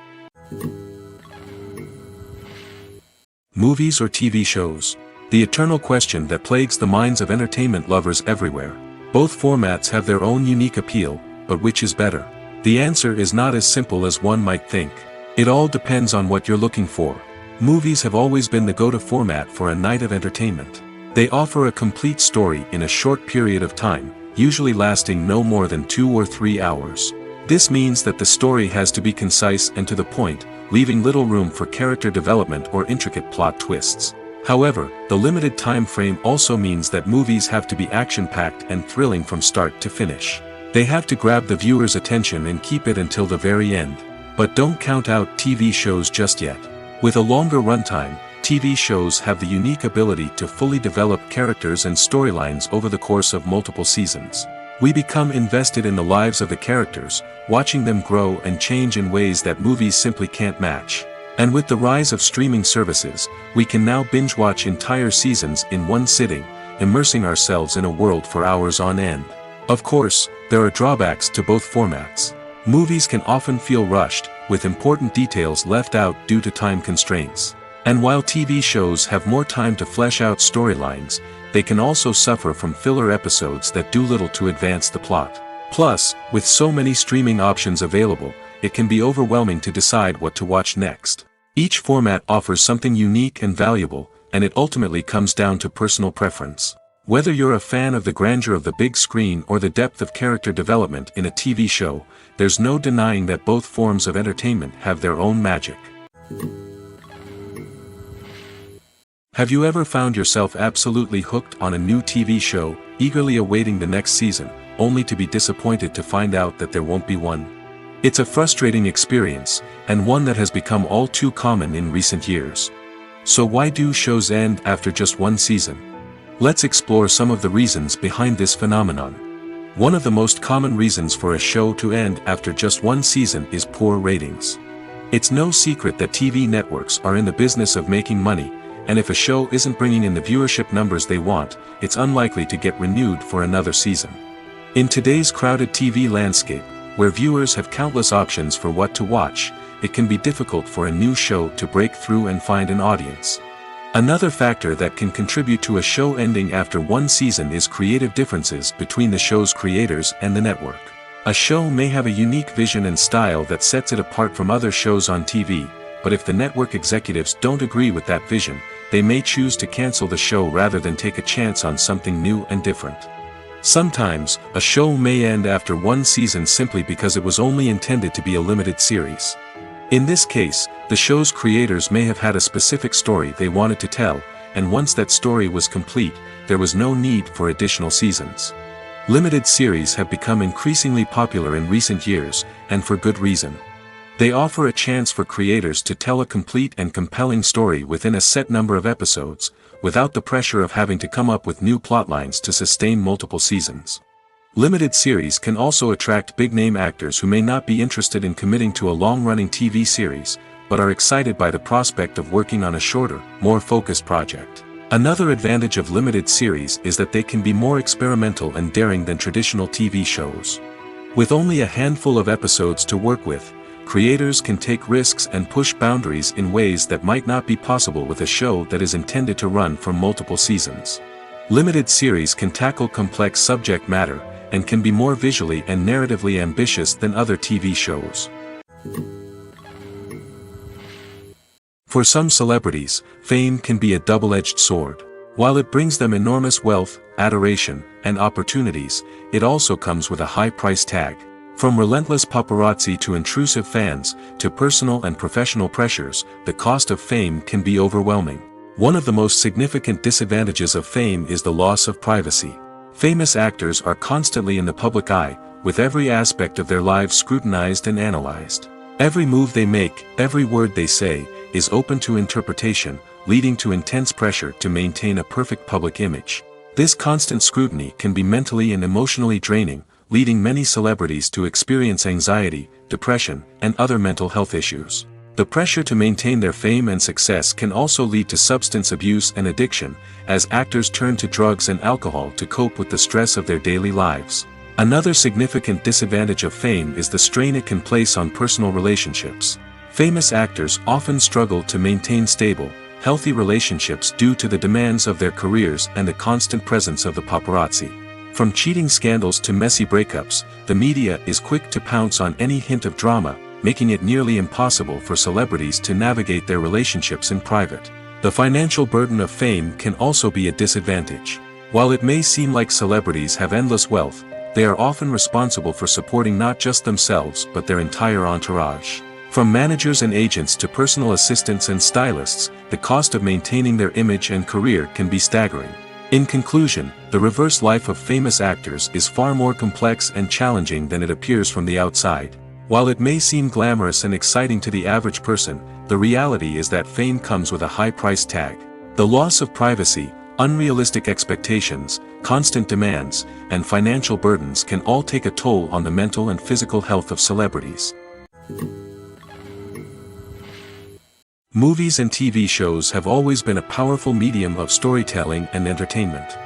S1: Movies or TV shows? The eternal question that plagues the minds of entertainment lovers everywhere. Both formats have their own unique appeal, but which is better? The answer is not as simple as one might think. It all depends on what you're looking for. Movies have always been the go-to format for a night of entertainment. They offer a complete story in a short period of time, usually lasting no more than 2 or 3 hours. This means that the story has to be concise and to the point, leaving little room for character development or intricate plot twists. However, the limited time frame also means that movies have to be action-packed and thrilling from start to finish. They have to grab the viewer's attention and keep it until the very end. But don't count out TV shows just yet. With a longer runtime, TV shows have the unique ability to fully develop characters and storylines over the course of multiple seasons. We become invested in the lives of the characters, watching them grow and change in ways that movies simply can't match. And with the rise of streaming services, we can now binge-watch entire seasons in one sitting, immersing ourselves in a world for hours on end. Of course, there are drawbacks to both formats. Movies can often feel rushed, with important details left out due to time constraints. And while TV shows have more time to flesh out storylines, they can also suffer from filler episodes that do little to advance the plot. Plus, with so many streaming options available, it can be overwhelming to decide what to watch next. Each format offers something unique and valuable, and it ultimately comes down to personal preference. Whether you're a fan of the grandeur of the big screen or the depth of character development in a TV show, there's no denying that both forms of entertainment have their own magic. Have you ever found yourself absolutely hooked on a new TV show, eagerly awaiting the next season, only to be disappointed to find out that there won't be one? It's a frustrating experience, and one that has become all too common in recent years. So why do shows end after just one season? Let's explore some of the reasons behind this phenomenon. One of the most common reasons for a show to end after just one season is poor ratings. It's no secret that TV networks are in the business of making money, and if a show isn't bringing in the viewership numbers they want, it's unlikely to get renewed for another season. In today's crowded TV landscape, where viewers have countless options for what to watch, it can be difficult for a new show to break through and find an audience. Another factor that can contribute to a show ending after one season is creative differences between the show's creators and the network. A show may have a unique vision and style that sets it apart from other shows on TV, but if the network executives don't agree with that vision, they may choose to cancel the show rather than take a chance on something new and different. Sometimes, a show may end after one season simply because it was only intended to be a limited series. In this case, the show's creators may have had a specific story they wanted to tell, and once that story was complete, there was no need for additional seasons. Limited series have become increasingly popular in recent years, and for good reason. They offer a chance for creators to tell a complete and compelling story within a set number of episodes, without the pressure of having to come up with new plotlines to sustain multiple seasons. Limited series can also attract big-name actors who may not be interested in committing to a long-running TV series, but are excited by the prospect of working on a shorter, more focused project. Another advantage of limited series is that they can be more experimental and daring than traditional TV shows. With only a handful of episodes to work with, creators can take risks and push boundaries in ways that might not be possible with a show that is intended to run for multiple seasons. Limited series can tackle complex subject matter, and can be more visually and narratively ambitious than other TV shows. For some celebrities, fame can be a double-edged sword. While it brings them enormous wealth, adoration, and opportunities, it also comes with a high price tag. From relentless paparazzi to intrusive fans, to personal and professional pressures, the cost of fame can be overwhelming. One of the most significant disadvantages of fame is the loss of privacy. Famous actors are constantly in the public eye, with every aspect of their lives scrutinized and analyzed. Every move they make, every word they say, is open to interpretation, leading to intense pressure to maintain a perfect public image. This constant scrutiny can be mentally and emotionally draining, leading many celebrities to experience anxiety, depression, and other mental health issues. The pressure to maintain their fame and success can also lead to substance abuse and addiction, as actors turn to drugs and alcohol to cope with the stress of their daily lives. Another significant disadvantage of fame is the strain it can place on personal relationships. Famous actors often struggle to maintain stable, healthy relationships due to the demands of their careers and the constant presence of the paparazzi. From cheating scandals to messy breakups, the media is quick to pounce on any hint of drama, making it nearly impossible for celebrities to navigate their relationships in private. The financial burden of fame can also be a disadvantage. While it may seem like celebrities have endless wealth, they are often responsible for supporting not just themselves but their entire entourage. From managers and agents to personal assistants and stylists, the cost of maintaining their image and career can be staggering. In conclusion, the reverse life of famous actors is far more complex and challenging than it appears from the outside. While it may seem glamorous and exciting to the average person, the reality is that fame comes with a high price tag. The loss of privacy, unrealistic expectations, constant demands, and financial burdens can all take a toll on the mental and physical health of celebrities. Movies and TV shows have always been a powerful medium of storytelling and entertainment.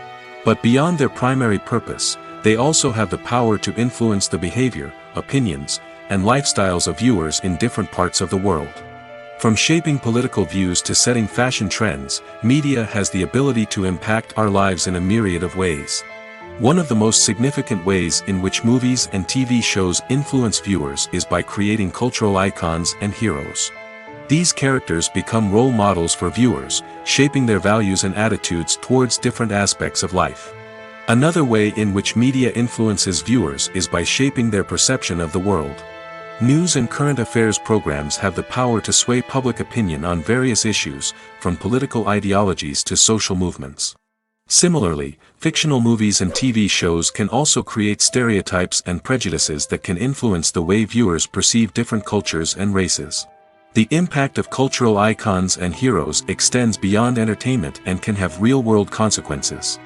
S1: But beyond their primary purpose, they also have the power to influence the behavior, opinions, and lifestyles of viewers in different parts of the world. From shaping political views to setting fashion trends, media has the ability to impact our lives in a myriad of ways. One of the most significant ways in which movies and TV shows influence viewers is by creating cultural icons and heroes. These characters become role models for viewers, shaping their values and attitudes towards different aspects of life. Another way in which media influences viewers is by shaping their perception of the world. News and current affairs programs have the power to sway public opinion on various issues, from political ideologies to social movements. Similarly, fictional movies and TV shows can also create stereotypes and prejudices that can influence the way viewers perceive different cultures and races. The impact of cultural icons and heroes extends beyond entertainment and can have real-world consequences.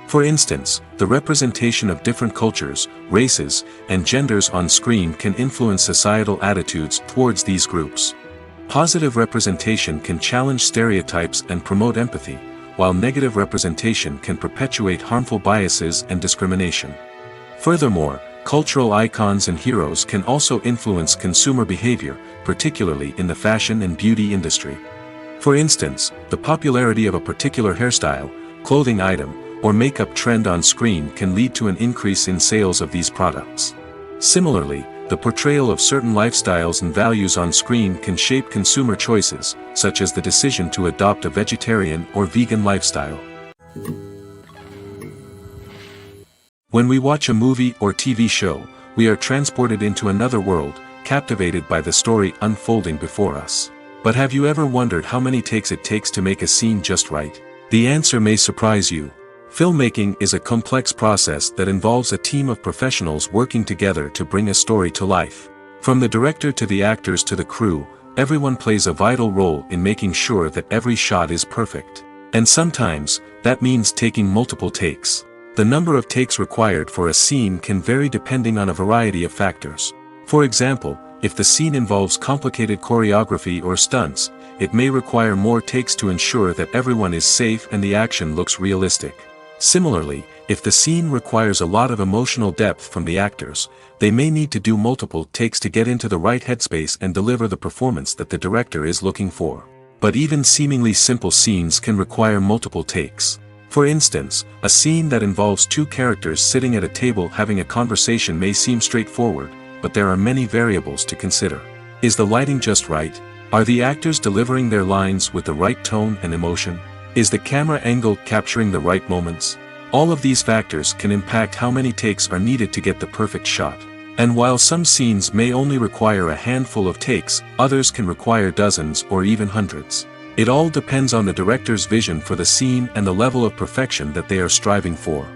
S1: For instance, the representation of different cultures, races, and genders on screen can influence societal attitudes towards these groups. Positive representation can challenge stereotypes and promote empathy, while negative representation can perpetuate harmful biases and discrimination. Furthermore, cultural icons and heroes can also influence consumer behavior, particularly in the fashion and beauty industry. For instance, the popularity of a particular hairstyle, clothing item, or makeup trend on screen can lead to an increase in sales of these products. Similarly, the portrayal of certain lifestyles and values on screen can shape consumer choices, such as the decision to adopt a vegetarian or vegan lifestyle. When we watch a movie or TV show, we are transported into another world, captivated by the story unfolding before us. But have you ever wondered how many takes it takes to make a scene just right? The answer may surprise you. Filmmaking is a complex process that involves a team of professionals working together to bring a story to life. From the director to the actors to the crew, everyone plays a vital role in making sure that every shot is perfect. And sometimes, that means taking multiple takes. The number of takes required for a scene can vary depending on a variety of factors. For example, if the scene involves complicated choreography or stunts, it may require more takes to ensure that everyone is safe and the action looks realistic. Similarly, if the scene requires a lot of emotional depth from the actors, they may need to do multiple takes to get into the right headspace and deliver the performance that the director is looking for. But even seemingly simple scenes can require multiple takes. For instance, a scene that involves two characters sitting at a table having a conversation may seem straightforward, but there are many variables to consider. Is the lighting just right? Are the actors delivering their lines with the right tone and emotion? Is the camera angle capturing the right moments? All of these factors can impact how many takes are needed to get the perfect shot. And while some scenes may only require a handful of takes, others can require dozens or even hundreds. It all depends on the director's vision for the scene and the level of perfection that they are striving for.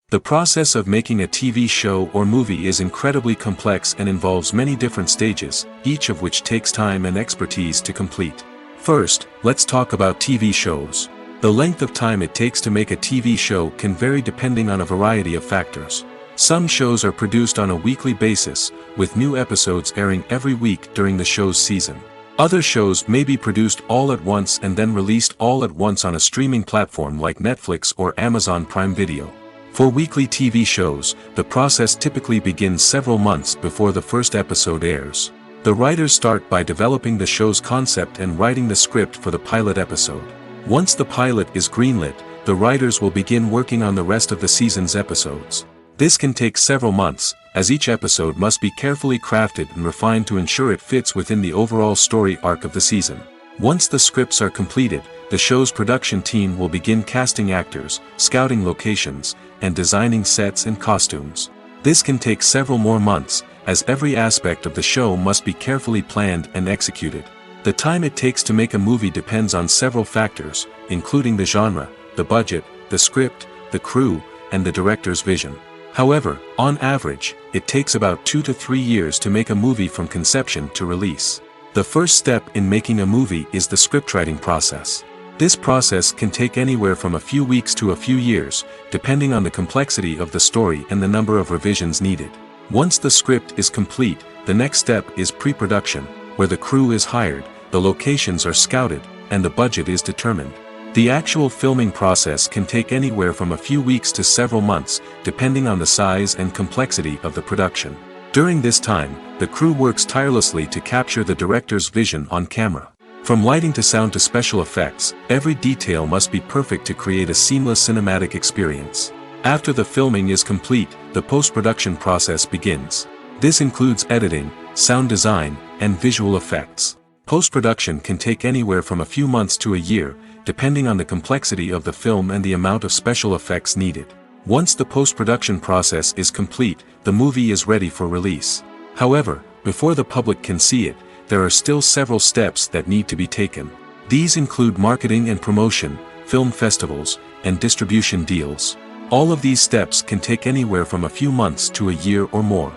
S1: The process of making a TV show or movie is incredibly complex and involves many different stages, each of which takes time and expertise to complete. First, let's talk about TV shows. The length of time it takes to make a TV show can vary depending on a variety of factors. Some shows are produced on a weekly basis, with new episodes airing every week during the show's season. Other shows may be produced all at once and then released all at once on a streaming platform like Netflix or Amazon Prime Video. For weekly TV shows, the process typically begins several months before the first episode airs. The writers start by developing the show's concept and writing the script for the pilot episode. Once the pilot is greenlit, the writers will begin working on the rest of the season's episodes. This can take several months, as each episode must be carefully crafted and refined to ensure it fits within the overall story arc of the season. Once the scripts are completed, the show's production team will begin casting actors, scouting locations, and designing sets and costumes. This can take several more months, as every aspect of the show must be carefully planned and executed. The time it takes to make a movie depends on several factors, including the genre, the budget, the script, the crew, and the director's vision. However, on average, it takes about 2 to 3 years to make a movie from conception to release. The first step in making a movie is the scriptwriting process. This process can take anywhere from a few weeks to a few years, depending on the complexity of the story and the number of revisions needed. Once the script is complete, the next step is pre-production, where the crew is hired, the locations are scouted, and the budget is determined. The actual filming process can take anywhere from a few weeks to several months, depending on the size and complexity of the production. During this time, the crew works tirelessly to capture the director's vision on camera. From lighting to sound to special effects, every detail must be perfect to create a seamless cinematic experience. After the filming is complete, the post-production process begins. This includes editing, sound design, and visual effects. Post-production can take anywhere from a few months to a year, depending on the complexity of the film and the amount of special effects needed. Once the post-production process is complete, the movie is ready for release. However, before the public can see it, there are still several steps that need to be taken. These include marketing and promotion, film festivals, and distribution deals. All of these steps can take anywhere from a few months to a year or more.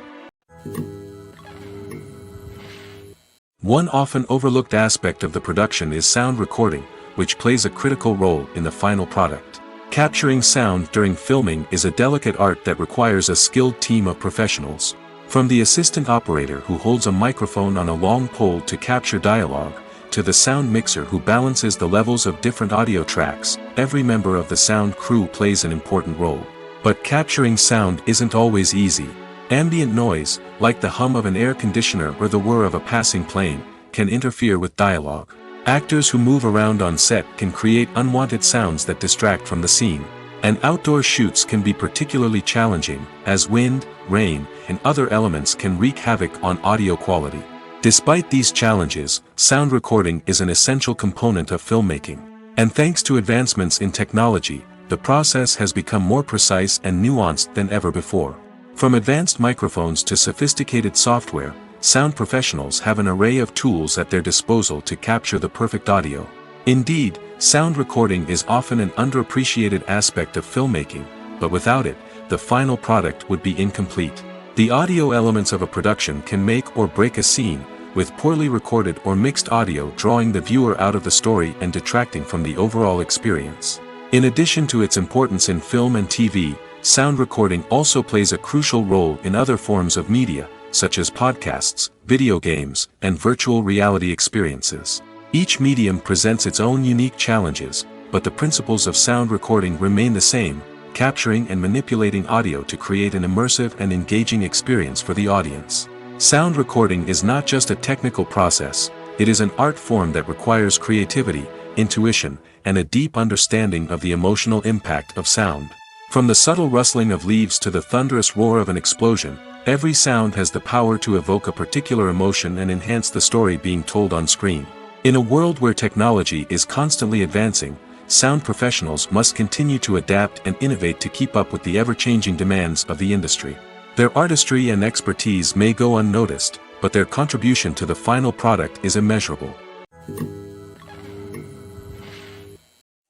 S1: One often overlooked aspect of the production is sound recording, which plays a critical role in the final product. Capturing sound during filming is a delicate art that requires a skilled team of professionals. From the assistant operator who holds a microphone on a long pole to capture dialogue, to the sound mixer who balances the levels of different audio tracks, every member of the sound crew plays an important role. But capturing sound isn't always easy. Ambient noise, like the hum of an air conditioner or the whir of a passing plane, can interfere with dialogue. Actors who move around on set can create unwanted sounds that distract from the scene. And outdoor shoots can be particularly challenging, as wind, rain, and other elements can wreak havoc on audio quality. Despite these challenges, sound recording is an essential component of filmmaking. And thanks to advancements in technology, the process has become more precise and nuanced than ever before. From advanced microphones to sophisticated software, sound professionals have an array of tools at their disposal to capture the perfect audio. Indeed, sound recording is often an underappreciated aspect of filmmaking, but without it, the final product would be incomplete. The audio elements of a production can make or break a scene, with poorly recorded or mixed audio drawing the viewer out of the story and detracting from the overall experience. In addition to its importance in film and TV, sound recording also plays a crucial role in other forms of media, such as podcasts, video games, and virtual reality experiences. Each medium presents its own unique challenges, but the principles of sound recording remain the same, capturing and manipulating audio to create an immersive and engaging experience for the audience. Sound recording is not just a technical process, it is an art form that requires creativity, intuition, and a deep understanding of the emotional impact of sound. From the subtle rustling of leaves to the thunderous roar of an explosion, every sound has the power to evoke a particular emotion and enhance the story being told on screen. In a world where technology is constantly advancing, sound professionals must continue to adapt and innovate to keep up with the ever-changing demands of the industry. Their artistry and expertise may go unnoticed, but their contribution to the final product is immeasurable.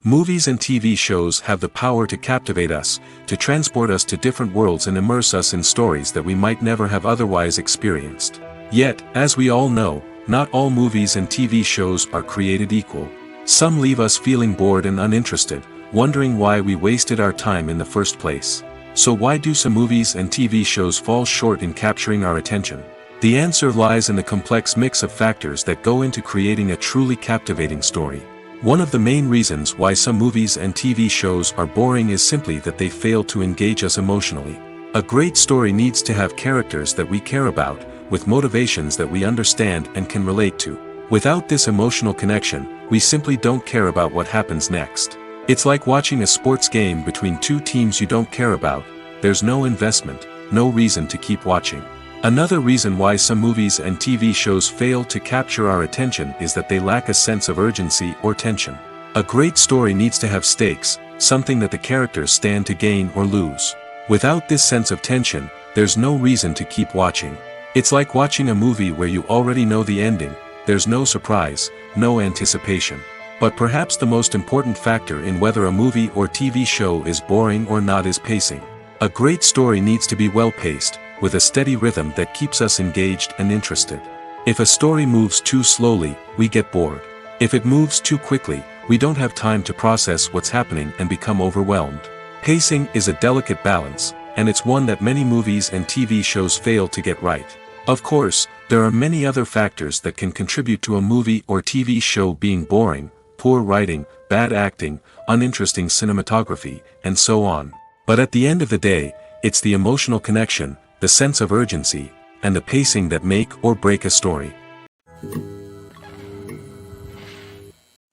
S1: Movies and TV shows have the power to captivate us, to transport us to different worlds and immerse us in stories that we might never have otherwise experienced. Yet, as we all know, not all movies and TV shows are created equal. Some leave us feeling bored and uninterested, wondering why we wasted our time in the first place. So why do some movies and TV shows fall short in capturing our attention? The answer lies in the complex mix of factors that go into creating a truly captivating story. One of the main reasons why some movies and TV shows are boring is simply that they fail to engage us emotionally. A great story needs to have characters that we care about, with motivations that we understand and can relate to. Without this emotional connection, we simply don't care about what happens next. It's like watching a sports game between two teams you don't care about. There's no investment, no reason to keep watching. Another reason why some movies and TV shows fail to capture our attention is that they lack a sense of urgency or tension. A great story needs to have stakes, something that the characters stand to gain or lose. Without this sense of tension, there's no reason to keep watching. It's like watching a movie where you already know the ending. There's no surprise, no anticipation. But perhaps the most important factor in whether a movie or TV show is boring or not is pacing. A great story needs to be well-paced, with a steady rhythm that keeps us engaged and interested. If a story moves too slowly, we get bored. If it moves too quickly, we don't have time to process what's happening and become overwhelmed. Pacing is a delicate balance, and it's one that many movies and TV shows fail to get right. Of course, there are many other factors that can contribute to a movie or TV show being boring: poor writing, bad acting, uninteresting cinematography, and so on. But at the end of the day, it's the emotional connection, the sense of urgency, and the pacing that make or break a story.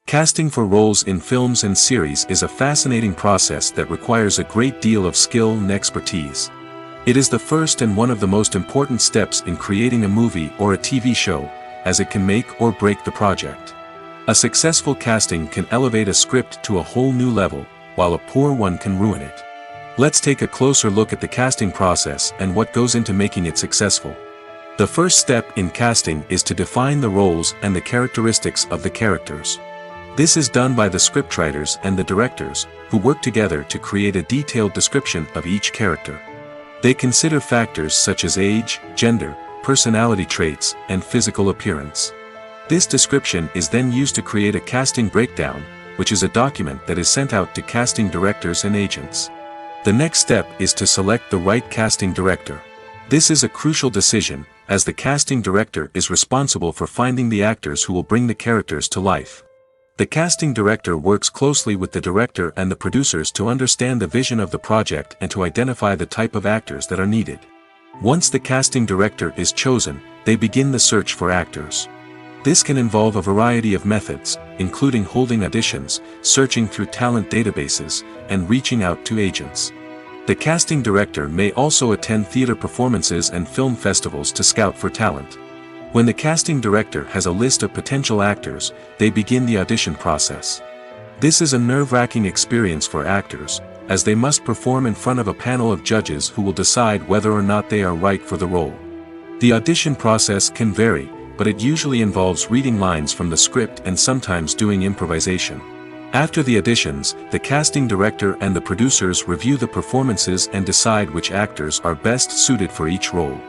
S1: Casting for roles in films and series is a fascinating process that requires a great deal of skill and expertise. It is the first and one of the most important steps in creating a movie or a TV show, as it can make or break the project. A successful casting can elevate a script to a whole new level, while a poor one can ruin it. Let's take a closer look at the casting process and what goes into making it successful. The first step in casting is to define the roles and the characteristics of the characters. This is done by the scriptwriters and the directors, who work together to create a detailed description of each character. They consider factors such as age, gender, personality traits, and physical appearance. This description is then used to create a casting breakdown, which is a document that is sent out to casting directors and agents. The next step is to select the right casting director. This is a crucial decision, as the casting director is responsible for finding the actors who will bring the characters to life. The casting director works closely with the director and the producers to understand the vision of the project and to identify the type of actors that are needed. Once the casting director is chosen, they begin the search for actors. This can involve a variety of methods, including holding auditions, searching through talent databases, and reaching out to agents. The casting director may also attend theater performances and film festivals to scout for talent. When the casting director has a list of potential actors, they begin the audition process. This is a nerve-wracking experience for actors, as they must perform in front of a panel of judges who will decide whether or not they are right for the role. The audition process can vary, but it usually involves reading lines from the script and sometimes doing improvisation. After the auditions, the casting director and the producers review the performances and decide which actors are best suited for each role.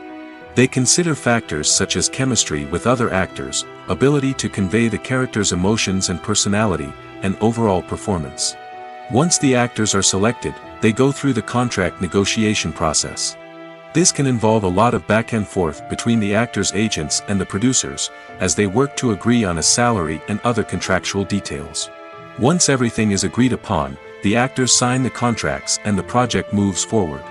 S1: They consider factors such as chemistry with other actors, ability to convey the character's emotions and personality, and overall performance. Once the actors are selected, they go through the contract negotiation process. This can involve a lot of back and forth between the actors' agents and the producers, as they work to agree on a salary and other contractual details. Once everything is agreed upon, the actors sign the contracts and the project moves forward.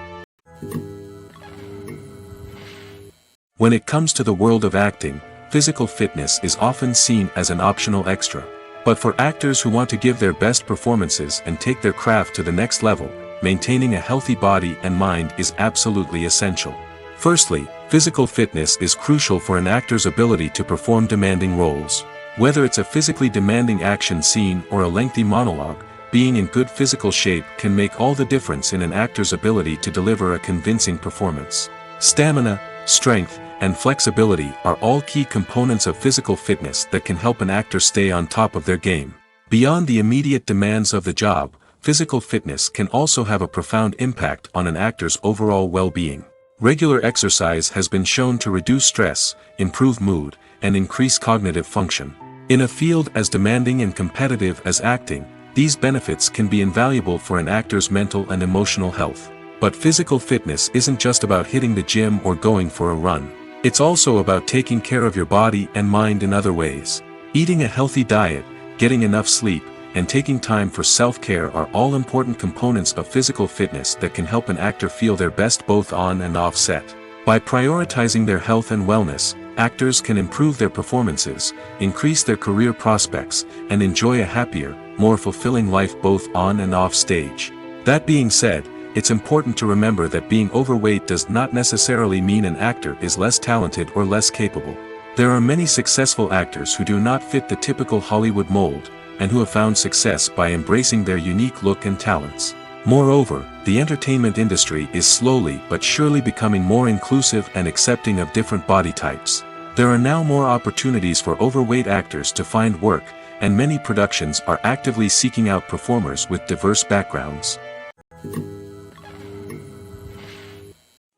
S1: When it comes to the world of acting, physical fitness is often seen as an optional extra. But for actors who want to give their best performances and take their craft to the next level, maintaining a healthy body and mind is absolutely essential. Firstly, physical fitness is crucial for an actor's ability to perform demanding roles. Whether it's a physically demanding action scene or a lengthy monologue, being in good physical shape can make all the difference in an actor's ability to deliver a convincing performance. Stamina, strength, and flexibility are all key components of physical fitness that can help an actor stay on top of their game. Beyond the immediate demands of the job, physical fitness can also have a profound impact on an actor's overall well-being. Regular exercise has been shown to reduce stress, improve mood, and increase cognitive function. In a field as demanding and competitive as acting, these benefits can be invaluable for an actor's mental and emotional health. But physical fitness isn't just about hitting the gym or going for a run. It's also about taking care of your body and mind in other ways. Eating a healthy diet, getting enough sleep, and taking time for self-care are all important components of physical fitness that can help an actor feel their best both on and off set. By prioritizing their health and wellness, actors can improve their performances, increase their career prospects, and enjoy a happier, more fulfilling life both on and off stage. That being said, it's important to remember that being overweight does not necessarily mean an actor is less talented or less capable. There are many successful actors who do not fit the typical Hollywood mold, and who have found success by embracing their unique look and talents. Moreover, the entertainment industry is slowly but surely becoming more inclusive and accepting of different body types. There are now more opportunities for overweight actors to find work, and many productions are actively seeking out performers with diverse backgrounds.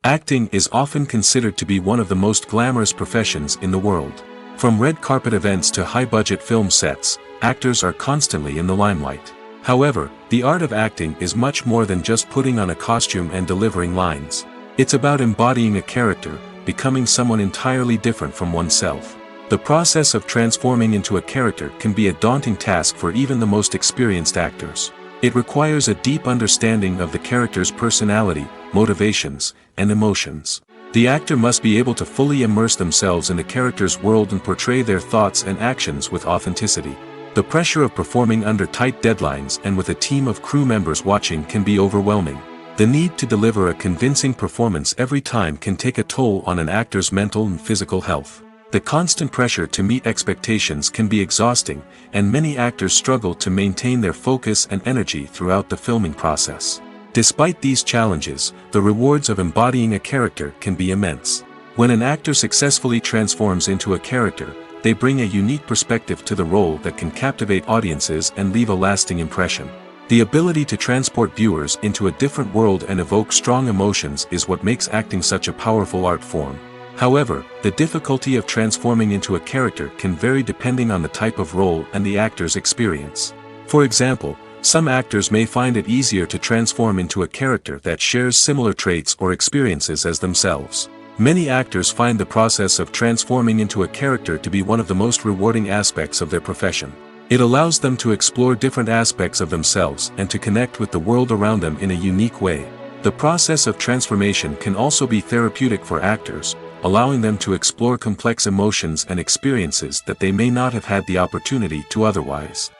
S1: Acting is often considered to be one of the most glamorous professions in the world. From red carpet events to high-budget film sets, actors are constantly in the limelight. However, the art of acting is much more than just putting on a costume and delivering lines. It's about embodying a character, becoming someone entirely different from oneself. The process of transforming into a character can be a daunting task for even the most experienced actors. It requires a deep understanding of the character's personality, motivations, and emotions. The actor must be able to fully immerse themselves in the character's world and portray their thoughts and actions with authenticity. The pressure of performing under tight deadlines and with a team of crew members watching can be overwhelming. The need to deliver a convincing performance every time can take a toll on an actor's mental and physical health. The constant pressure to meet expectations can be exhausting, and many actors struggle to maintain their focus and energy throughout the filming process. Despite these challenges, the rewards of embodying a character can be immense. When an actor successfully transforms into a character, they bring a unique perspective to the role that can captivate audiences and leave a lasting impression. The ability to transport viewers into a different world and evoke strong emotions is what makes acting such a powerful art form. However, the difficulty of transforming into a character can vary depending on the type of role and the actor's experience. For example, some actors may find it easier to transform into a character that shares similar traits or experiences as themselves. Many actors find the process of transforming into a character to be one of the most rewarding aspects of their profession. It allows them to explore different aspects of themselves and to connect with the world around them in a unique way. The process of transformation can also be therapeutic for actors, allowing them to explore complex emotions and experiences that they may not have had the opportunity to otherwise.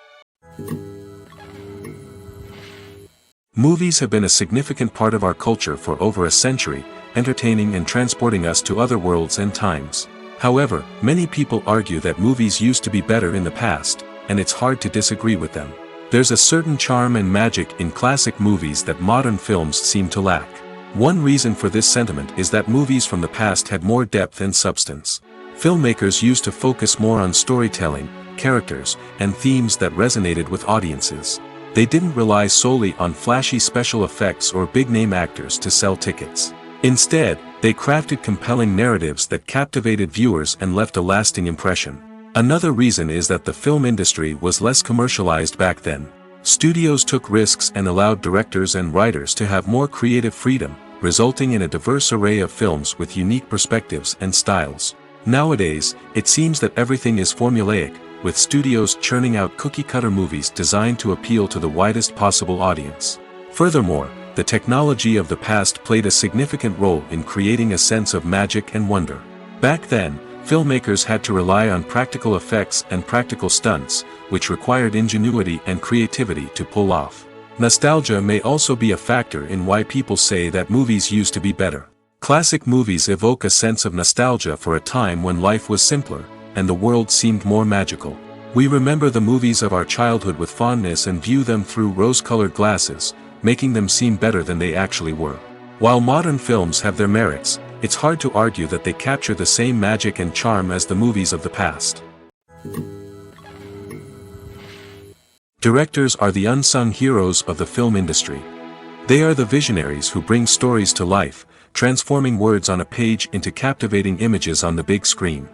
S1: Movies have been a significant part of our culture for over a century, entertaining and transporting us to other worlds and times. However, many people argue that movies used to be better in the past, and it's hard to disagree with them. There's a certain charm and magic in classic movies that modern films seem to lack. One reason for this sentiment is that movies from the past had more depth and substance. Filmmakers used to focus more on storytelling, characters, and themes that resonated with audiences. They didn't rely solely on flashy special effects or big-name actors to sell tickets. Instead, they crafted compelling narratives that captivated viewers and left a lasting impression. Another reason is that the film industry was less commercialized back then. Studios took risks and allowed directors and writers to have more creative freedom, resulting in a diverse array of films with unique perspectives and styles. Nowadays, it seems that everything is formulaic, with studios churning out cookie-cutter movies designed to appeal to the widest possible audience. Furthermore, the technology of the past played a significant role in creating a sense of magic and wonder. Back then, filmmakers had to rely on practical effects and practical stunts, which required ingenuity and creativity to pull off. Nostalgia may also be a factor in why people say that movies used to be better. Classic movies evoke a sense of nostalgia for a time when life was simpler, and the world seemed more magical. We remember the movies of our childhood with fondness and view them through rose-colored glasses, making them seem better than they actually were. While modern films have their merits, it's hard to argue that they capture the same magic and charm as the movies of the past. Directors are the unsung heroes of the film industry. They are the visionaries who bring stories to life, transforming words on a page into captivating images on the big screen.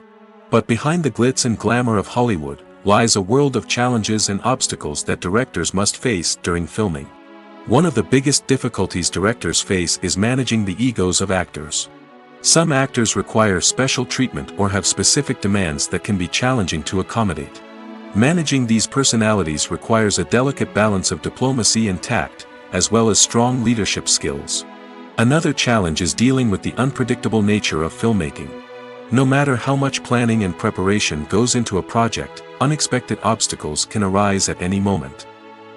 S1: But behind the glitz and glamour of Hollywood, lies a world of challenges and obstacles that directors must face during filming. One of the biggest difficulties directors face is managing the egos of actors. Some actors require special treatment or have specific demands that can be challenging to accommodate. Managing these personalities requires a delicate balance of diplomacy and tact, as well as strong leadership skills. Another challenge is dealing with the unpredictable nature of filmmaking. No matter how much planning and preparation goes into a project, unexpected obstacles can arise at any moment.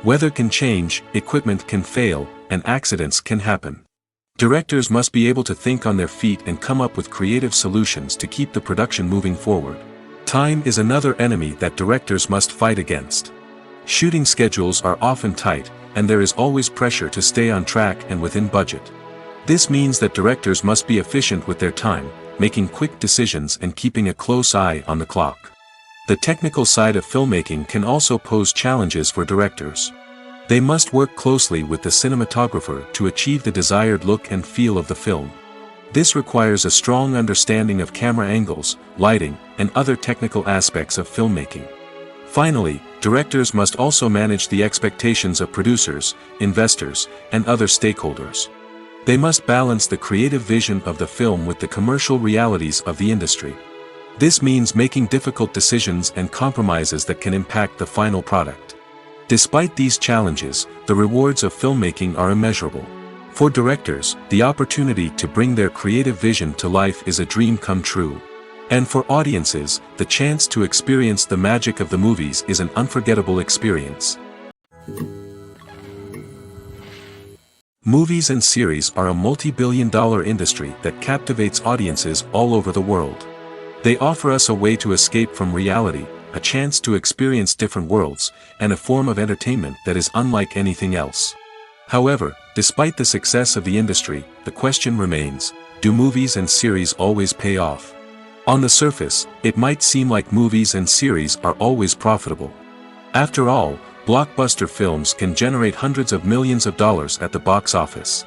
S1: Weather can change, equipment can fail, and accidents can happen. Directors must be able to think on their feet and come up with creative solutions to keep the production moving forward. Time is another enemy that directors must fight against. Shooting schedules are often tight, and there is always pressure to stay on track and within budget. This means that directors must be efficient with their time, making quick decisions and keeping a close eye on the clock. The technical side of filmmaking can also pose challenges for directors. They must work closely with the cinematographer to achieve the desired look and feel of the film. This requires a strong understanding of camera angles, lighting, and other technical aspects of filmmaking. Finally, directors must also manage the expectations of producers, investors, and other stakeholders. They must balance the creative vision of the film with the commercial realities of the industry. This means making difficult decisions and compromises that can impact the final product. Despite these challenges, the rewards of filmmaking are immeasurable. For directors, the opportunity to bring their creative vision to life is a dream come true. And for audiences, the chance to experience the magic of the movies is an unforgettable experience. Movies and series are a multi-billion-dollar industry that captivates audiences all over the world. They offer us a way to escape from reality, a chance to experience different worlds, and a form of entertainment that is unlike anything else. However, despite the success of the industry, the question remains, do movies and series always pay off? On the surface, it might seem like movies and series are always profitable. After all, blockbuster films can generate hundreds of millions of dollars at the box office.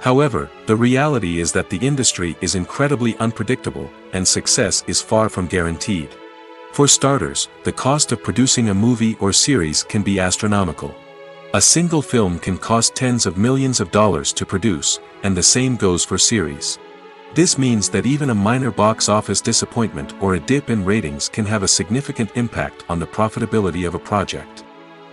S1: However, the reality is that the industry is incredibly unpredictable, and success is far from guaranteed. For starters, the cost of producing a movie or series can be astronomical. A single film can cost tens of millions of dollars to produce, and the same goes for series. This means that even a minor box office disappointment or a dip in ratings can have a significant impact on the profitability of a project.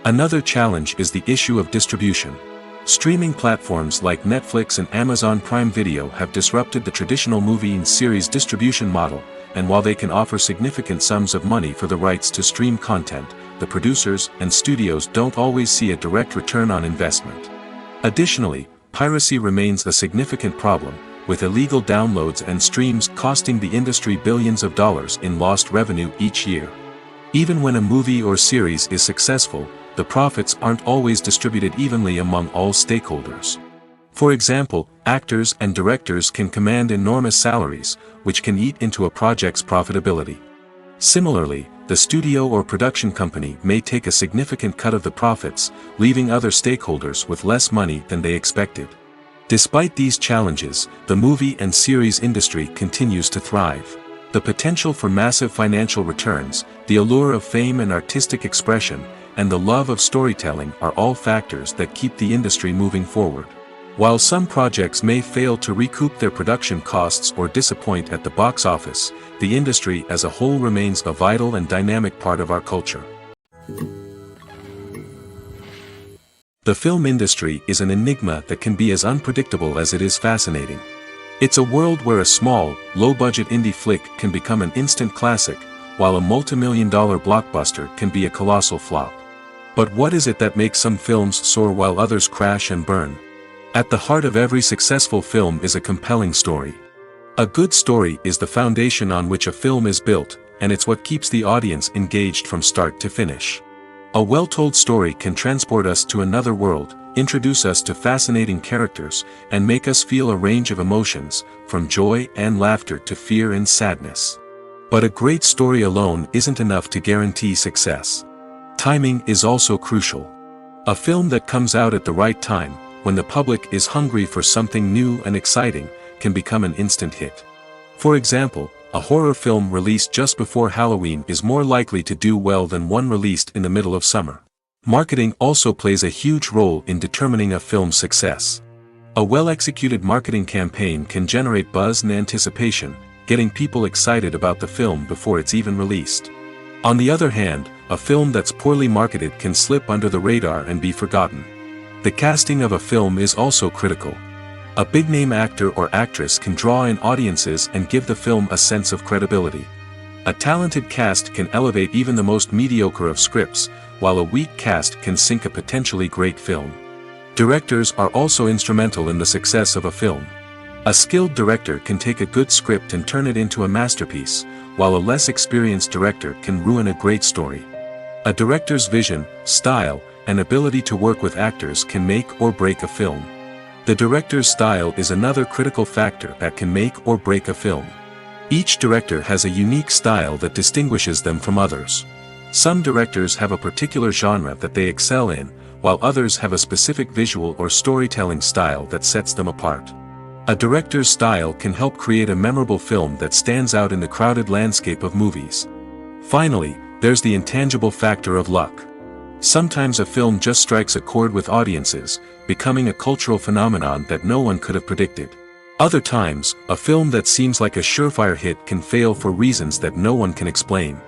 S1: Another challenge is the issue of distribution. Streaming platforms like Netflix and Amazon Prime Video have disrupted the traditional movie and series distribution model, and while they can offer significant sums of money for the rights to stream content, the producers and studios don't always see a direct return on investment. Additionally, piracy remains a significant problem, with illegal downloads and streams costing the industry billions of dollars in lost revenue each year. Even when a movie or series is successful, the profits aren't always distributed evenly among all stakeholders. For example, actors and directors can command enormous salaries, which can eat into a project's profitability. Similarly, the studio or production company may take a significant cut of the profits, leaving other stakeholders with less money than they expected. Despite these challenges, the movie and series industry continues to thrive. The potential for massive financial returns, the allure of fame and artistic expression, and the love of storytelling are all factors that keep the industry moving forward. While some projects may fail to recoup their production costs or disappoint at the box office, the industry as a whole remains a vital and dynamic part of our culture. The film industry is an enigma that can be as unpredictable as it is fascinating. It's a world where a small, low-budget indie flick can become an instant classic, while a multi-million-dollar blockbuster can be a colossal flop. But what is it that makes some films soar while others crash and burn? At the heart of every successful film is a compelling story. A good story is the foundation on which a film is built, and it's what keeps the audience engaged from start to finish. A well-told story can transport us to another world, introduce us to fascinating characters, and make us feel a range of emotions, from joy and laughter to fear and sadness. But a great story alone isn't enough to guarantee success. Timing is also crucial. A film that comes out at the right time, when the public is hungry for something new and exciting, can become an instant hit. For example, a horror film released just before Halloween is more likely to do well than one released in the middle of summer. Marketing also plays a huge role in determining a film's success. A well-executed marketing campaign can generate buzz and anticipation, getting people excited about the film before it's even released. On the other hand, a film that's poorly marketed can slip under the radar and be forgotten. The casting of a film is also critical. A big-name actor or actress can draw in audiences and give the film a sense of credibility. A talented cast can elevate even the most mediocre of scripts, while a weak cast can sink a potentially great film. Directors are also instrumental in the success of a film. A skilled director can take a good script and turn it into a masterpiece, while a less experienced director can ruin a great story. A director's vision, style, and ability to work with actors can make or break a film. The director's style is another critical factor that can make or break a film. Each director has a unique style that distinguishes them from others. Some directors have a particular genre that they excel in, while others have a specific visual or storytelling style that sets them apart. A director's style can help create a memorable film that stands out in the crowded landscape of movies. Finally, there's the intangible factor of luck. Sometimes a film just strikes a chord with audiences, becoming a cultural phenomenon that no one could have predicted. Other times, a film that seems like a surefire hit can fail for reasons that no one can explain.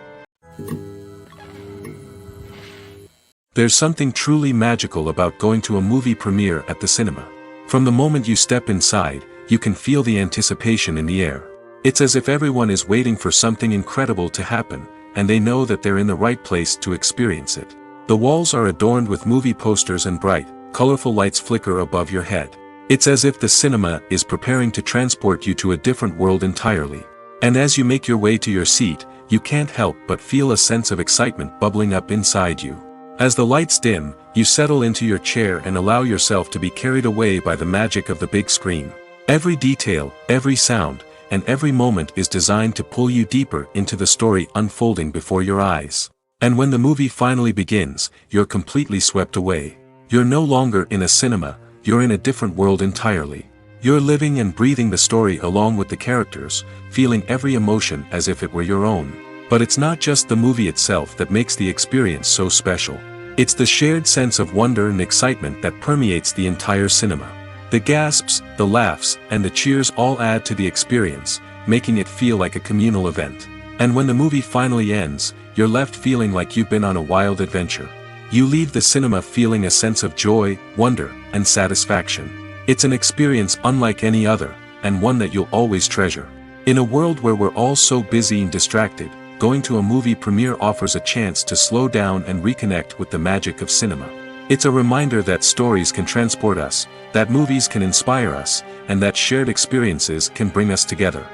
S1: There's something truly magical about going to a movie premiere at the cinema. From the moment you step inside, you can feel the anticipation in the air. It's as if everyone is waiting for something incredible to happen, and they know that they're in the right place to experience it. The walls are adorned with movie posters and bright, colorful lights flicker above your head. It's as if the cinema is preparing to transport you to a different world entirely. And as you make your way to your seat, you can't help but feel a sense of excitement bubbling up inside you. As the lights dim, you settle into your chair and allow yourself to be carried away by the magic of the big screen. Every detail, every sound, and every moment is designed to pull you deeper into the story unfolding before your eyes. And when the movie finally begins, you're completely swept away. You're no longer in a cinema, you're in a different world entirely. You're living and breathing the story along with the characters, feeling every emotion as if it were your own. But it's not just the movie itself that makes the experience so special. It's the shared sense of wonder and excitement that permeates the entire cinema. The gasps, the laughs, and the cheers all add to the experience, making it feel like a communal event. And when the movie finally ends, you're left feeling like you've been on a wild adventure. You leave the cinema feeling a sense of joy, wonder, and satisfaction. It's an experience unlike any other, and one that you'll always treasure. In a world where we're all so busy and distracted, going to a movie premiere offers a chance to slow down and reconnect with the magic of cinema. It's a reminder that stories can transport us, that movies can inspire us, and that shared experiences can bring us together.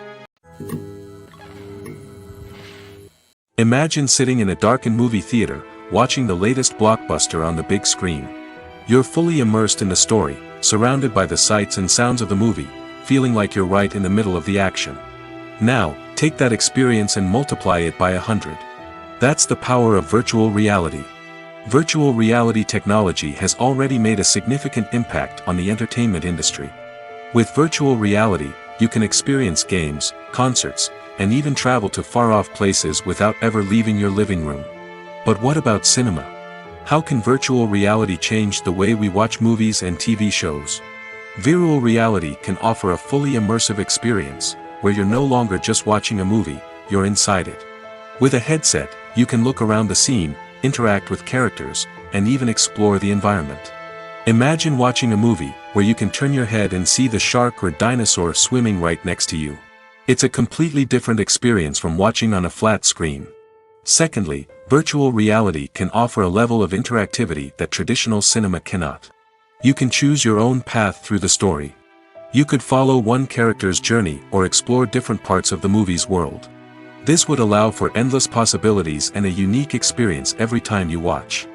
S1: Imagine sitting in a darkened movie theater, watching the latest blockbuster on the big screen. You're fully immersed in the story, surrounded by the sights and sounds of the movie, feeling like you're right in the middle of the action. Now, take that experience and multiply it by 100. That's the power of virtual reality. Virtual reality technology has already made a significant impact on the entertainment industry. With virtual reality, you can experience games, concerts, and even travel to far-off places without ever leaving your living room. But what about cinema? How can virtual reality change the way we watch movies and TV shows? Virtual reality can offer a fully immersive experience, where you're no longer just watching a movie, you're inside it. With a headset, you can look around the scene, interact with characters, and even explore the environment. Imagine watching a movie where you can turn your head and see the shark or dinosaur swimming right next to you. It's a completely different experience from watching on a flat screen. Secondly, virtual reality can offer a level of interactivity that traditional cinema cannot. You can choose your own path through the story. You could follow one character's journey or explore different parts of the movie's world. This would allow for endless possibilities and a unique experience every time you watch.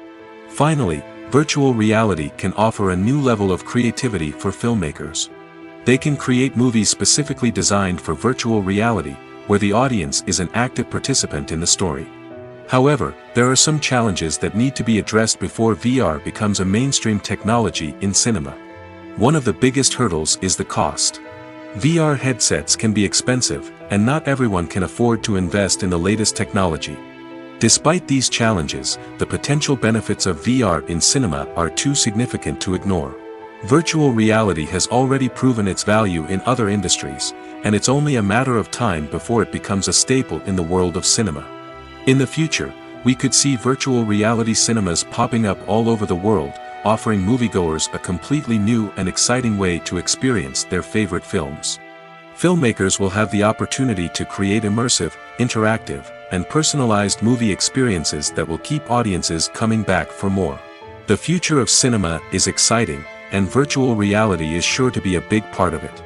S1: Finally, virtual reality can offer a new level of creativity for filmmakers. They can create movies specifically designed for virtual reality, where the audience is an active participant in the story. However, there are some challenges that need to be addressed before VR becomes a mainstream technology in cinema. One of the biggest hurdles is the cost. VR headsets can be expensive, and not everyone can afford to invest in the latest technology. Despite these challenges, the potential benefits of VR in cinema are too significant to ignore. Virtual reality has already proven its value in other industries, and it's only a matter of time before it becomes a staple in the world of cinema. In the future, we could see virtual reality cinemas popping up all over the world, offering moviegoers a completely new and exciting way to experience their favorite films. Filmmakers will have the opportunity to create immersive, interactive, and personalized movie experiences that will keep audiences coming back for more. The future of cinema is exciting, and virtual reality is sure to be a big part of it.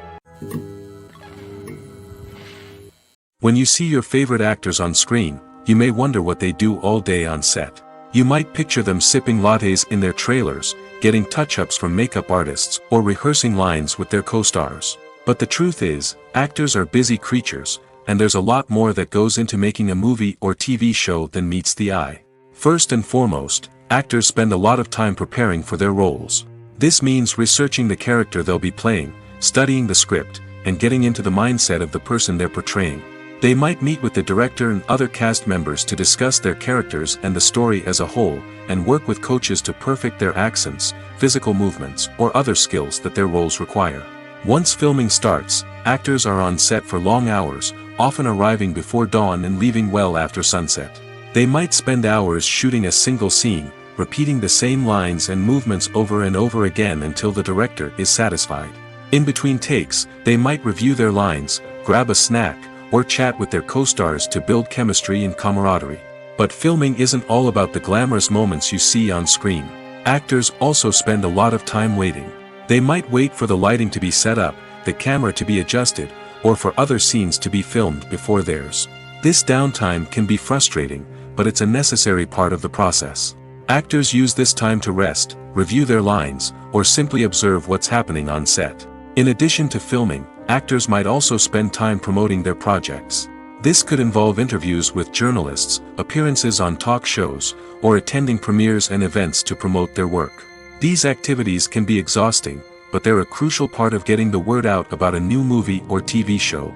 S1: When you see your favorite actors on screen, you may wonder what they do all day on set. You might picture them sipping lattes in their trailers, getting touch-ups from makeup artists, or rehearsing lines with their co-stars. But the truth is, actors are busy creatures, and there's a lot more that goes into making a movie or TV show than meets the eye. First and foremost, actors spend a lot of time preparing for their roles. This means researching the character they'll be playing, studying the script, and getting into the mindset of the person they're portraying. They might meet with the director and other cast members to discuss their characters and the story as a whole, and work with coaches to perfect their accents, physical movements, or other skills that their roles require. Once filming starts, actors are on set for long hours, often arriving before dawn and leaving well after sunset. They might spend hours shooting a single scene, repeating the same lines and movements over and over again until the director is satisfied. In between takes, they might review their lines, grab a snack, or chat with their co-stars to build chemistry and camaraderie. But filming isn't all about the glamorous moments you see on screen. Actors also spend a lot of time waiting. They might wait for the lighting to be set up, the camera to be adjusted, or for other scenes to be filmed before theirs. This downtime can be frustrating, but it's a necessary part of the process. Actors use this time to rest, review their lines, or simply observe what's happening on set. In addition to filming, actors might also spend time promoting their projects. This could involve interviews with journalists, appearances on talk shows, or attending premieres and events to promote their work. These activities can be exhausting, but they're a crucial part of getting the word out about a new movie or TV show.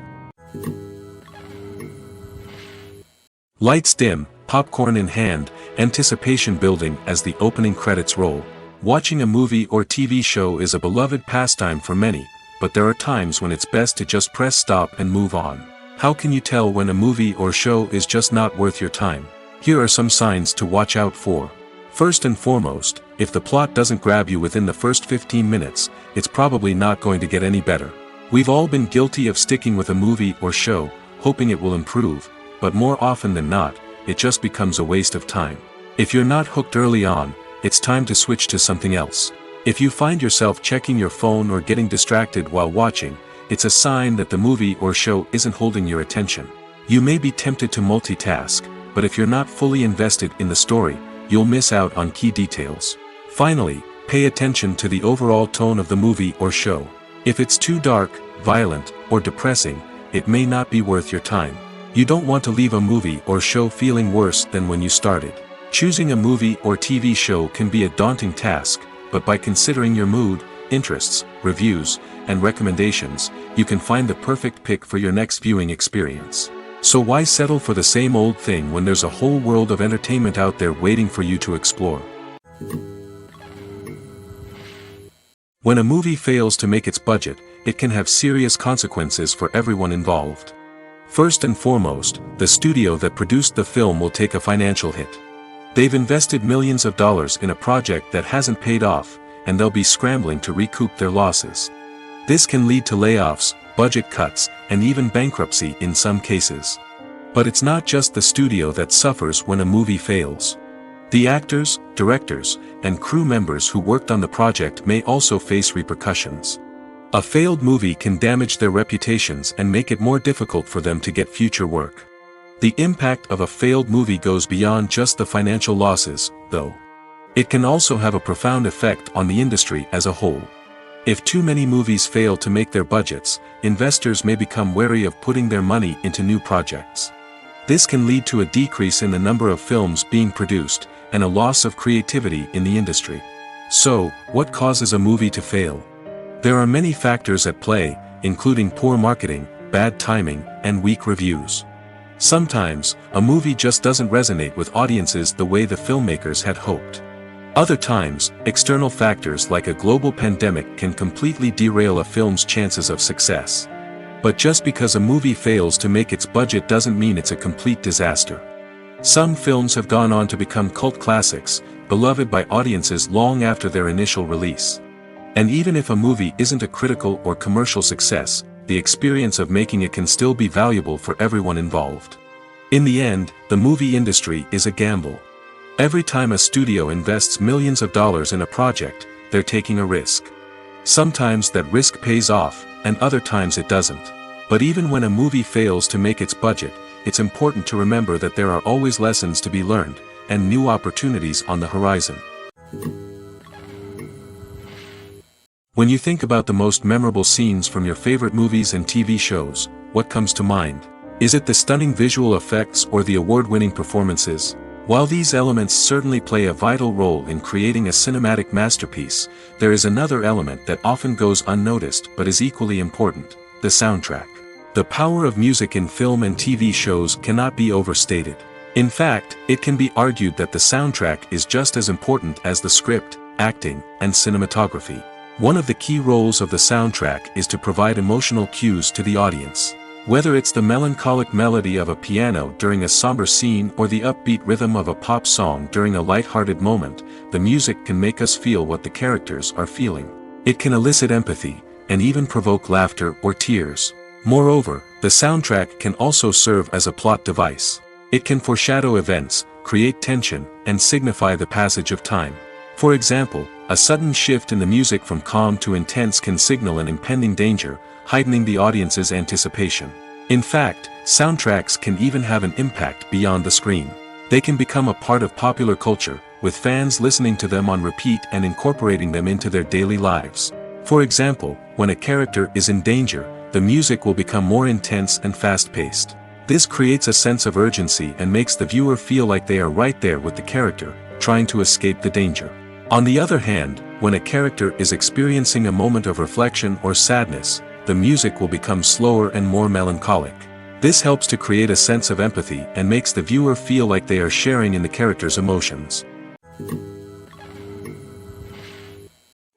S1: Lights dim, popcorn in hand, anticipation building as the opening credits roll. Watching a movie or TV show is a beloved pastime for many, but there are times when it's best to just press stop and move on. How can you tell when a movie or show is just not worth your time? Here are some signs to watch out for. First and foremost, if the plot doesn't grab you within the first 15 minutes, it's probably not going to get any better. We've all been guilty of sticking with a movie or show, hoping it will improve, but more often than not, it just becomes a waste of time. If you're not hooked early on, it's time to switch to something else. If you find yourself checking your phone or getting distracted while watching, it's a sign that the movie or show isn't holding your attention. You may be tempted to multitask, but if you're not fully invested in the story, you'll miss out on key details. Finally, pay attention to the overall tone of the movie or show. If it's too dark, violent, or depressing, it may not be worth your time. You don't want to leave a movie or show feeling worse than when you started. Choosing a movie or TV show can be a daunting task, but by considering your mood, interests, reviews, and recommendations, you can find the perfect pick for your next viewing experience. So why settle for the same old thing when there's a whole world of entertainment out there waiting for you to explore? When a movie fails to make its budget, it can have serious consequences for everyone involved. First and foremost, the studio that produced the film will take a financial hit. They've invested millions of dollars in a project that hasn't paid off, and they'll be scrambling to recoup their losses. This can lead to layoffs, budget cuts, and even bankruptcy in some cases. But it's not just the studio that suffers when a movie fails. The actors, directors, and crew members who worked on the project may also face repercussions. A failed movie can damage their reputations and make it more difficult for them to get future work. The impact of a failed movie goes beyond just the financial losses, though. It can also have a profound effect on the industry as a whole. If too many movies fail to make their budgets, investors may become wary of putting their money into new projects. This can lead to a decrease in the number of films being produced, and a loss of creativity in the industry. So, what causes a movie to fail? There are many factors at play, including poor marketing, bad timing, and weak reviews. Sometimes, a movie just doesn't resonate with audiences the way the filmmakers had hoped. Other times, external factors like a global pandemic can completely derail a film's chances of success. But just because a movie fails to make its budget doesn't mean it's a complete disaster. Some films have gone on to become cult classics, beloved by audiences long after their initial release. And even if a movie isn't a critical or commercial success, the experience of making it can still be valuable for everyone involved. In the end, the movie industry is a gamble. Every time a studio invests millions of dollars in a project, they're taking a risk. Sometimes that risk pays off, and other times it doesn't. But even when a movie fails to make its budget, it's important to remember that there are always lessons to be learned, and new opportunities on the horizon. When you think about the most memorable scenes from your favorite movies and TV shows, what comes to mind? Is it the stunning visual effects or the award-winning performances? While these elements certainly play a vital role in creating a cinematic masterpiece, there is another element that often goes unnoticed but is equally important: the soundtrack. The power of music in film and TV shows cannot be overstated. In fact, it can be argued that the soundtrack is just as important as the script, acting, and cinematography. One of the key roles of the soundtrack is to provide emotional cues to the audience. Whether it's the melancholic melody of a piano during a somber scene or the upbeat rhythm of a pop song during a light-hearted moment, the music can make us feel what the characters are feeling. It can elicit empathy, and even provoke laughter or tears. Moreover, the soundtrack can also serve as a plot device. It can foreshadow events, create tension, and signify the passage of time. For example, a sudden shift in the music from calm to intense can signal an impending danger, heightening the audience's anticipation. In fact, soundtracks can even have an impact beyond the screen. They can become a part of popular culture, with fans listening to them on repeat and incorporating them into their daily lives. For example, when a character is in danger, the music will become more intense and fast-paced. This creates a sense of urgency and makes the viewer feel like they are right there with the character, trying to escape the danger. On the other hand, when a character is experiencing a moment of reflection or sadness, the music will become slower and more melancholic. This helps to create a sense of empathy and makes the viewer feel like they are sharing in the character's emotions.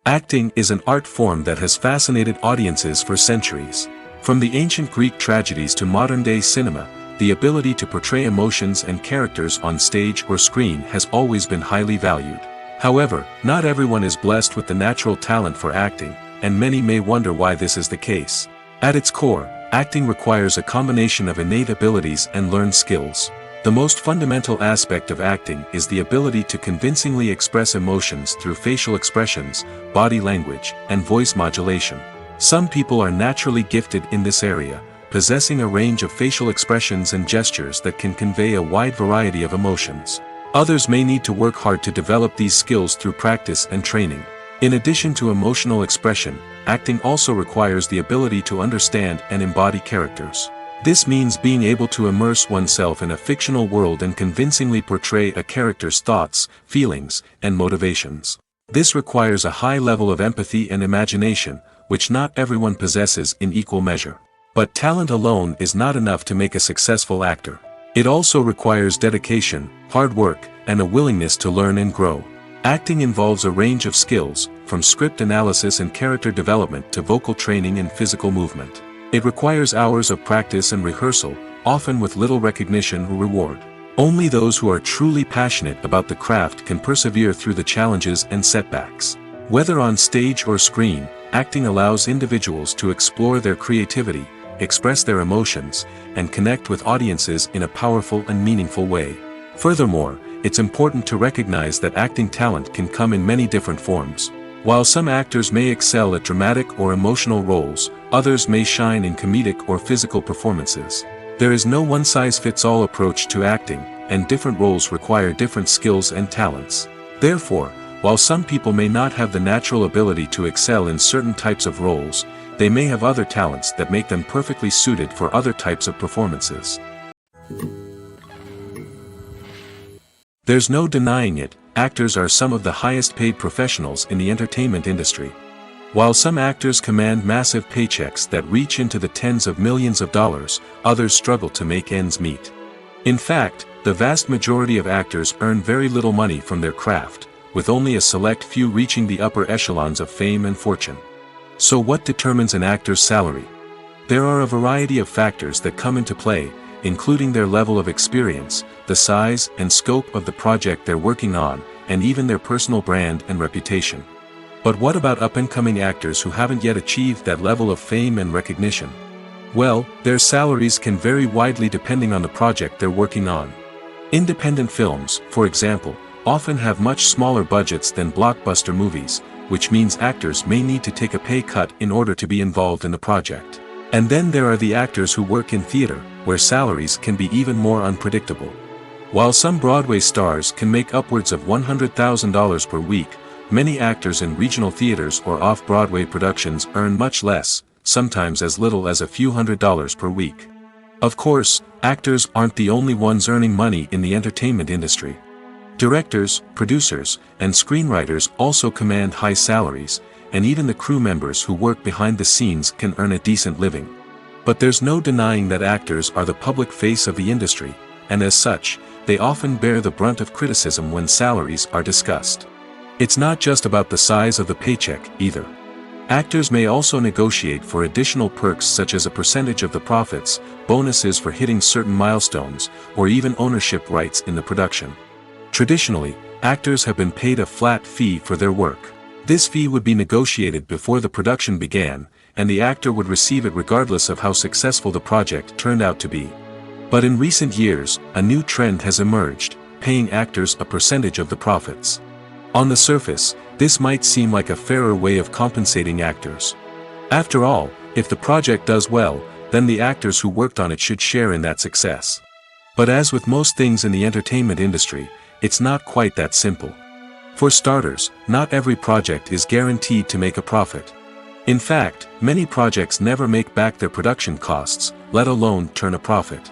S1: Acting is an art form that has fascinated audiences for centuries. From the ancient Greek tragedies to modern-day cinema, the ability to portray emotions and characters on stage or screen has always been highly valued. However, not everyone is blessed with the natural talent for acting, and many may wonder why this is the case. At its core, acting requires a combination of innate abilities and learned skills. The most fundamental aspect of acting is the ability to convincingly express emotions through facial expressions, body language, and voice modulation. Some people are naturally gifted in this area, possessing a range of facial expressions and gestures that can convey a wide variety of emotions. Others may need to work hard to develop these skills through practice and training. In addition to emotional expression, acting also requires the ability to understand and embody characters. This means being able to immerse oneself in a fictional world and convincingly portray a character's thoughts, feelings, and motivations. This requires a high level of empathy and imagination, which not everyone possesses in equal measure. But talent alone is not enough to make a successful actor. It also requires dedication, hard work, and a willingness to learn and grow. Acting involves a range of skills, from script analysis and character development to vocal training and physical movement. It requires hours of practice and rehearsal, often with little recognition or reward. Only those who are truly passionate about the craft can persevere through the challenges and setbacks. Whether on stage or screen, acting allows individuals to explore their creativity, express their emotions, and connect with audiences in a powerful and meaningful way. Furthermore, it's important to recognize that acting talent can come in many different forms. While some actors may excel at dramatic or emotional roles, others may shine in comedic or physical performances. There is no one-size-fits-all approach to acting, and different roles require different skills and talents. Therefore, while some people may not have the natural ability to excel in certain types of roles, they may have other talents that make them perfectly suited for other types of performances. There's no denying it, actors are some of the highest paid professionals in the entertainment industry. While some actors command massive paychecks that reach into the tens of millions of dollars, others struggle to make ends meet. In fact, the vast majority of actors earn very little money from their craft, with only a select few reaching the upper echelons of fame and fortune. So what determines an actor's salary? There are a variety of factors that come into play, including their level of experience, the size and scope of the project they're working on, and even their personal brand and reputation. But what about up-and-coming actors who haven't yet achieved that level of fame and recognition? Well, their salaries can vary widely depending on the project they're working on. Independent films, for example, often have much smaller budgets than blockbuster movies, which means actors may need to take a pay cut in order to be involved in the project. And then there are the actors who work in theater, where salaries can be even more unpredictable. While some Broadway stars can make upwards of $100,000 per week, many actors in regional theaters or off-Broadway productions earn much less, sometimes as little as a few $100s per week. Of course, actors aren't the only ones earning money in the entertainment industry. Directors, producers, and screenwriters also command high salaries, and even the crew members who work behind the scenes can earn a decent living. But there's no denying that actors are the public face of the industry, and as such, they often bear the brunt of criticism when salaries are discussed. It's not just about the size of the paycheck, either. Actors may also negotiate for additional perks such as a percentage of the profits, bonuses for hitting certain milestones, or even ownership rights in the production. Traditionally, actors have been paid a flat fee for their work. This fee would be negotiated before the production began, and the actor would receive it regardless of how successful the project turned out to be. But in recent years, a new trend has emerged, paying actors a percentage of the profits. On the surface, this might seem like a fairer way of compensating actors. After all, if the project does well, then the actors who worked on it should share in that success. But as with most things in the entertainment industry, it's not quite that simple. For starters, not every project is guaranteed to make a profit. In fact, many projects never make back their production costs, let alone turn a profit.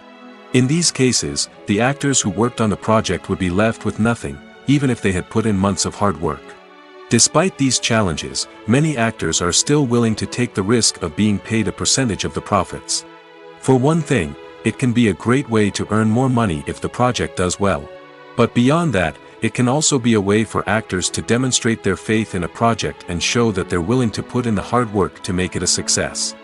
S1: In these cases, the actors who worked on the project would be left with nothing, even if they had put in months of hard work. Despite these challenges, many actors are still willing to take the risk of being paid a percentage of the profits. For one thing, it can be a great way to earn more money if the project does well. But beyond that, it can also be a way for actors to demonstrate their faith in a project and show that they're willing to put in the hard work to make it a success.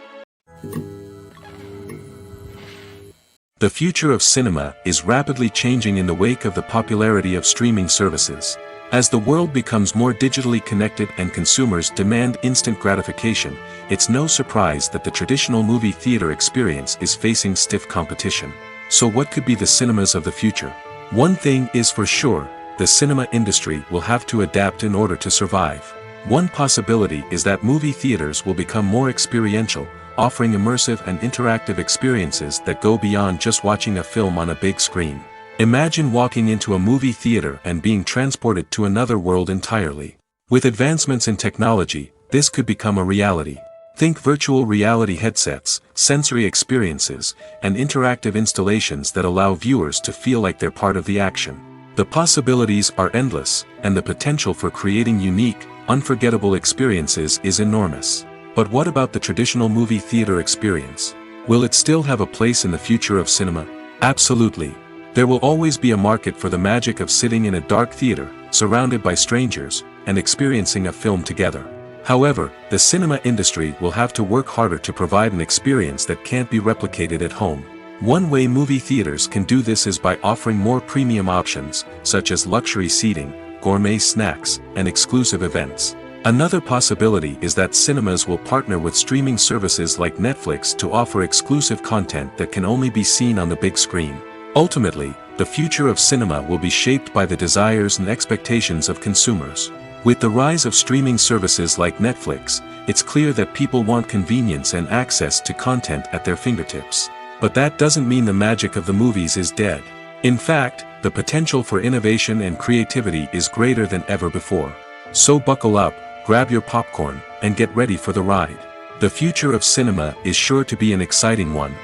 S1: The future of cinema is rapidly changing in the wake of the popularity of streaming services. As the world becomes more digitally connected and consumers demand instant gratification, it's no surprise that the traditional movie theater experience is facing stiff competition. So what could be the cinemas of the future? One thing is for sure, the cinema industry will have to adapt in order to survive. One possibility is that movie theaters will become more experiential, offering immersive and interactive experiences that go beyond just watching a film on a big screen. Imagine walking into a movie theater and being transported to another world entirely. With advancements in technology, this could become a reality. Think virtual reality headsets, sensory experiences, and interactive installations that allow viewers to feel like they're part of the action. The possibilities are endless, and the potential for creating unique, unforgettable experiences is enormous. But what about the traditional movie theater experience? Will it still have a place in the future of cinema? Absolutely. There will always be a market for the magic of sitting in a dark theater, surrounded by strangers, and experiencing a film together. However, the cinema industry will have to work harder to provide an experience that can't be replicated at home. One way movie theaters can do this is by offering more premium options, such as luxury seating, gourmet snacks, and exclusive events. Another possibility is that cinemas will partner with streaming services like Netflix to offer exclusive content that can only be seen on the big screen. Ultimately, the future of cinema will be shaped by the desires and expectations of consumers. With the rise of streaming services like Netflix, it's clear that people want convenience and access to content at their fingertips. But that doesn't mean the magic of the movies is dead. In fact, the potential for innovation and creativity is greater than ever before. So buckle up, grab your popcorn, and get ready for the ride. The future of cinema is sure to be an exciting one.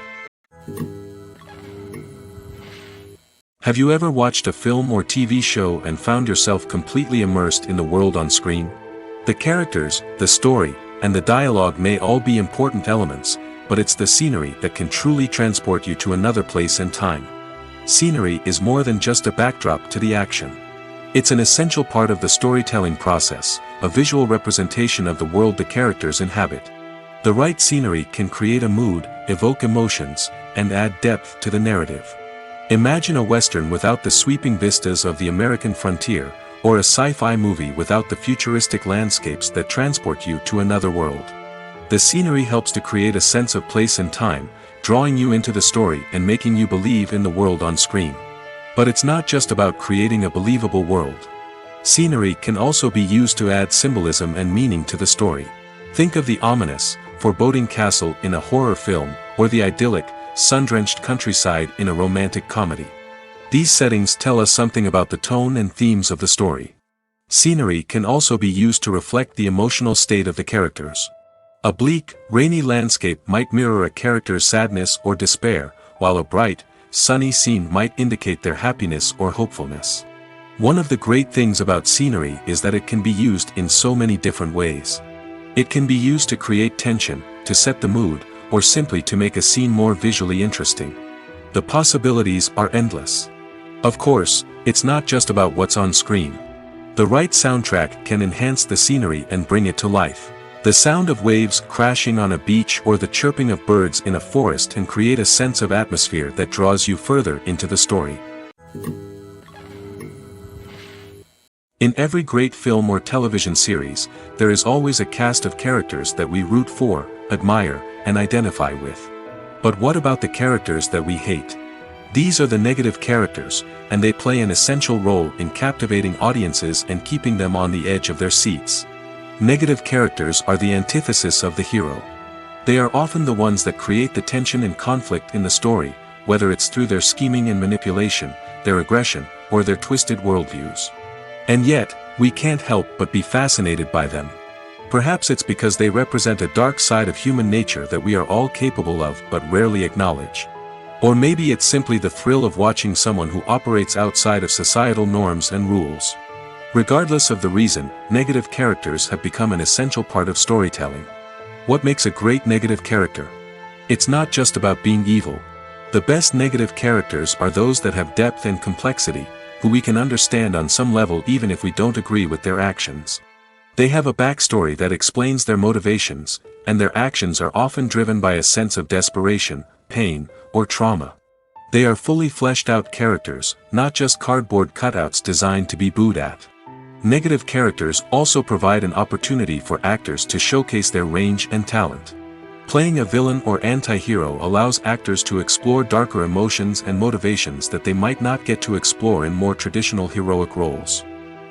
S1: Have you ever watched a film or TV show and found yourself completely immersed in the world on screen? The characters, the story, and the dialogue may all be important elements, but it's the scenery that can truly transport you to another place and time. Scenery is more than just a backdrop to the action. It's an essential part of the storytelling process, a visual representation of the world the characters inhabit. The right scenery can create a mood, evoke emotions, and add depth to the narrative. Imagine a Western without the sweeping vistas of the American frontier, or a sci-fi movie without the futuristic landscapes that transport you to another world. The scenery helps to create a sense of place and time, drawing you into the story and making you believe in the world on screen. But it's not just about creating a believable world. Scenery can also be used to add symbolism and meaning to the story. Think of the ominous, foreboding castle in a horror film, or the idyllic, sun-drenched countryside in a romantic comedy. These settings tell us something about the tone and themes of the story. Scenery can also be used to reflect the emotional state of the characters. A bleak, rainy landscape might mirror a character's sadness or despair, while a bright, sunny scene might indicate their happiness or hopefulness. One of the great things about scenery is that it can be used in so many different ways. It can be used to create tension, to set the mood, or simply to make a scene more visually interesting. The possibilities are endless. Of course, it's not just about what's on screen. The right soundtrack can enhance the scenery and bring it to life. The sound of waves crashing on a beach or the chirping of birds in a forest can create a sense of atmosphere that draws you further into the story. In every great film or television series, there is always a cast of characters that we root for, admire, and identify with. But what about the characters that we hate? These are the negative characters, and they play an essential role in captivating audiences and keeping them on the edge of their seats. Negative characters are the antithesis of the hero. They are often the ones that create the tension and conflict in the story, whether it's through their scheming and manipulation, their aggression, or their twisted worldviews. And yet, we can't help but be fascinated by them. Perhaps it's because they represent a dark side of human nature that we are all capable of but rarely acknowledge. Or maybe it's simply the thrill of watching someone who operates outside of societal norms and rules. Regardless of the reason, negative characters have become an essential part of storytelling. What makes a great negative character? It's not just about being evil. The best negative characters are those that have depth and complexity, who we can understand on some level even if we don't agree with their actions. They have a backstory that explains their motivations, and their actions are often driven by a sense of desperation, pain, or trauma. They are fully fleshed out characters, not just cardboard cutouts designed to be booed at. Negative characters also provide an opportunity for actors to showcase their range and talent. Playing a villain or anti-hero allows actors to explore darker emotions and motivations that they might not get to explore in more traditional heroic roles.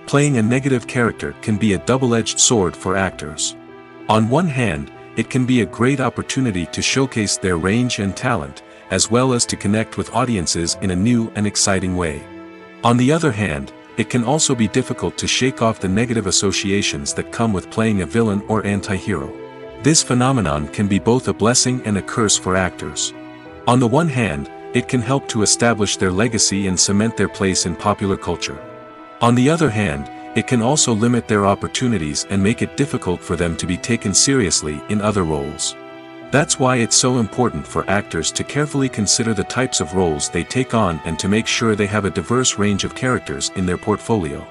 S1: Playing a negative character can be a double-edged sword for actors. On one hand, it can be a great opportunity to showcase their range and talent, as well as to connect with audiences in a new and exciting way. On the other hand, it can also be difficult to shake off the negative associations that come with playing a villain or anti-hero. This phenomenon can be both a blessing and a curse for actors. On the one hand, it can help to establish their legacy and cement their place in popular culture. On the other hand, it can also limit their opportunities and make it difficult for them to be taken seriously in other roles. That's why it's so important for actors to carefully consider the types of roles they take on and to make sure they have a diverse range of characters in their portfolio.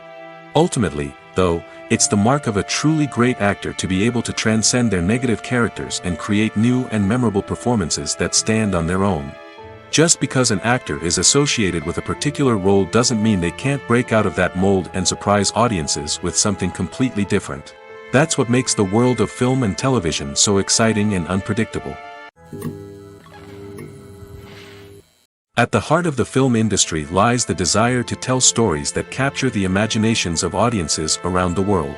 S1: Ultimately, though, it's the mark of a truly great actor to be able to transcend their negative characters and create new and memorable performances that stand on their own. Just because an actor is associated with a particular role doesn't mean they can't break out of that mold and surprise audiences with something completely different. That's what makes the world of film and television so exciting and unpredictable. At the heart of the film industry lies the desire to tell stories that capture the imaginations of audiences around the world.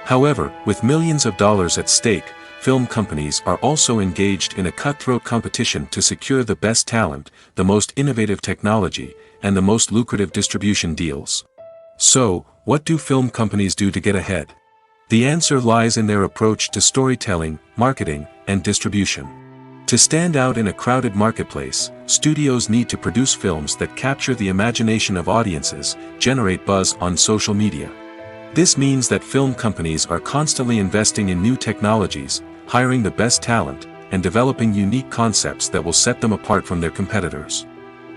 S1: However, with millions of dollars at stake, film companies are also engaged in a cutthroat competition to secure the best talent, the most innovative technology, and the most lucrative distribution deals. So, what do film companies do to get ahead? The answer lies in their approach to storytelling, marketing, and distribution. To stand out in a crowded marketplace, studios need to produce films that capture the imagination of audiences, generate buzz on social media. This means that film companies are constantly investing in new technologies, hiring the best talent, and developing unique concepts that will set them apart from their competitors.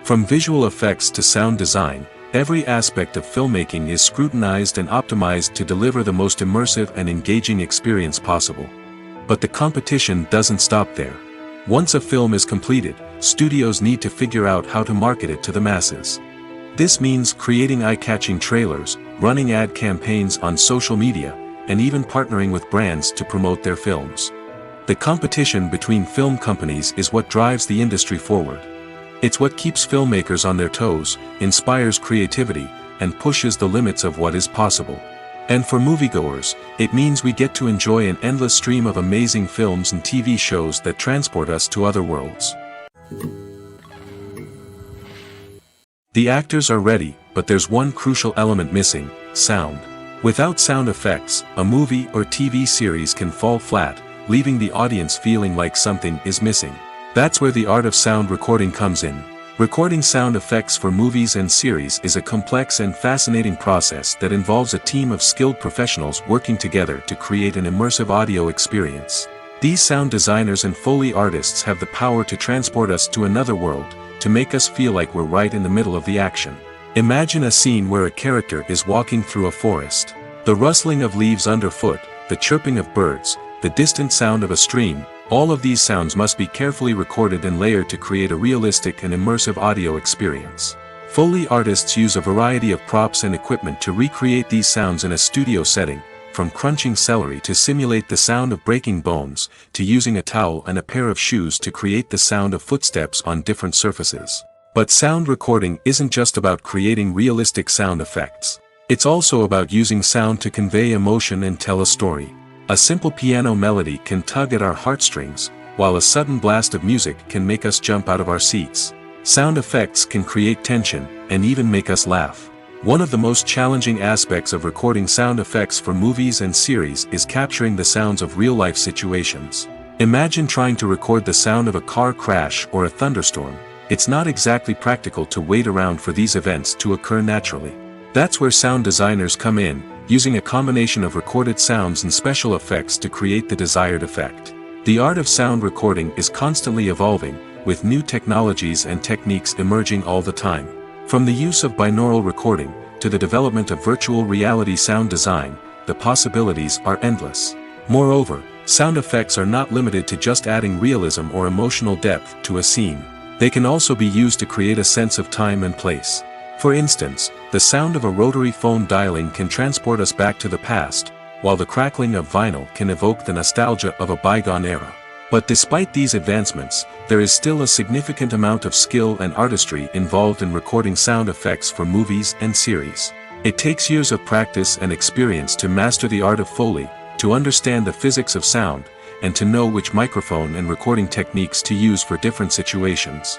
S1: From visual effects to sound design, every aspect of filmmaking is scrutinized and optimized to deliver the most immersive and engaging experience possible. But the competition doesn't stop there. Once a film is completed, studios need to figure out how to market it to the masses. This means creating eye-catching trailers, running ad campaigns on social media, and even partnering with brands to promote their films. The competition between film companies is what drives the industry forward. It's what keeps filmmakers on their toes, inspires creativity, and pushes the limits of what is possible. And for moviegoers, it means we get to enjoy an endless stream of amazing films and TV shows that transport us to other worlds. The actors are ready, but there's one crucial element missing: sound. Without sound effects, a movie or TV series can fall flat, leaving the audience feeling like something is missing. That's where the art of sound recording comes in. Recording sound effects for movies and series is a complex and fascinating process that involves a team of skilled professionals working together to create an immersive audio experience. These sound designers and Foley artists have the power to transport us to another world, to make us feel like we're right in the middle of the action. Imagine a scene where a character is walking through a forest. The rustling of leaves underfoot, the chirping of birds, the distant sound of a stream, all of these sounds must be carefully recorded and layered to create a realistic and immersive audio experience. Foley artists use a variety of props and equipment to recreate these sounds in a studio setting, from crunching celery to simulate the sound of breaking bones, to using a towel and a pair of shoes to create the sound of footsteps on different surfaces. But sound recording isn't just about creating realistic sound effects. It's also about using sound to convey emotion and tell a story. A simple piano melody can tug at our heartstrings, while a sudden blast of music can make us jump out of our seats. Sound effects can create tension, and even make us laugh. One of the most challenging aspects of recording sound effects for movies and series is capturing the sounds of real-life situations. Imagine trying to record the sound of a car crash or a thunderstorm. It's not exactly practical to wait around for these events to occur naturally. That's where sound designers come in, using a combination of recorded sounds and special effects to create the desired effect. The art of sound recording is constantly evolving, with new technologies and techniques emerging all the time. From the use of binaural recording, to the development of virtual reality sound design, the possibilities are endless. Moreover, sound effects are not limited to just adding realism or emotional depth to a scene. They can also be used to create a sense of time and place. For instance, the sound of a rotary phone dialing can transport us back to the past, while the crackling of vinyl can evoke the nostalgia of a bygone era. But despite these advancements, there is still a significant amount of skill and artistry involved in recording sound effects for movies and series. It takes years of practice and experience to master the art of Foley, to understand the physics of sound, and to know which microphone and recording techniques to use for different situations.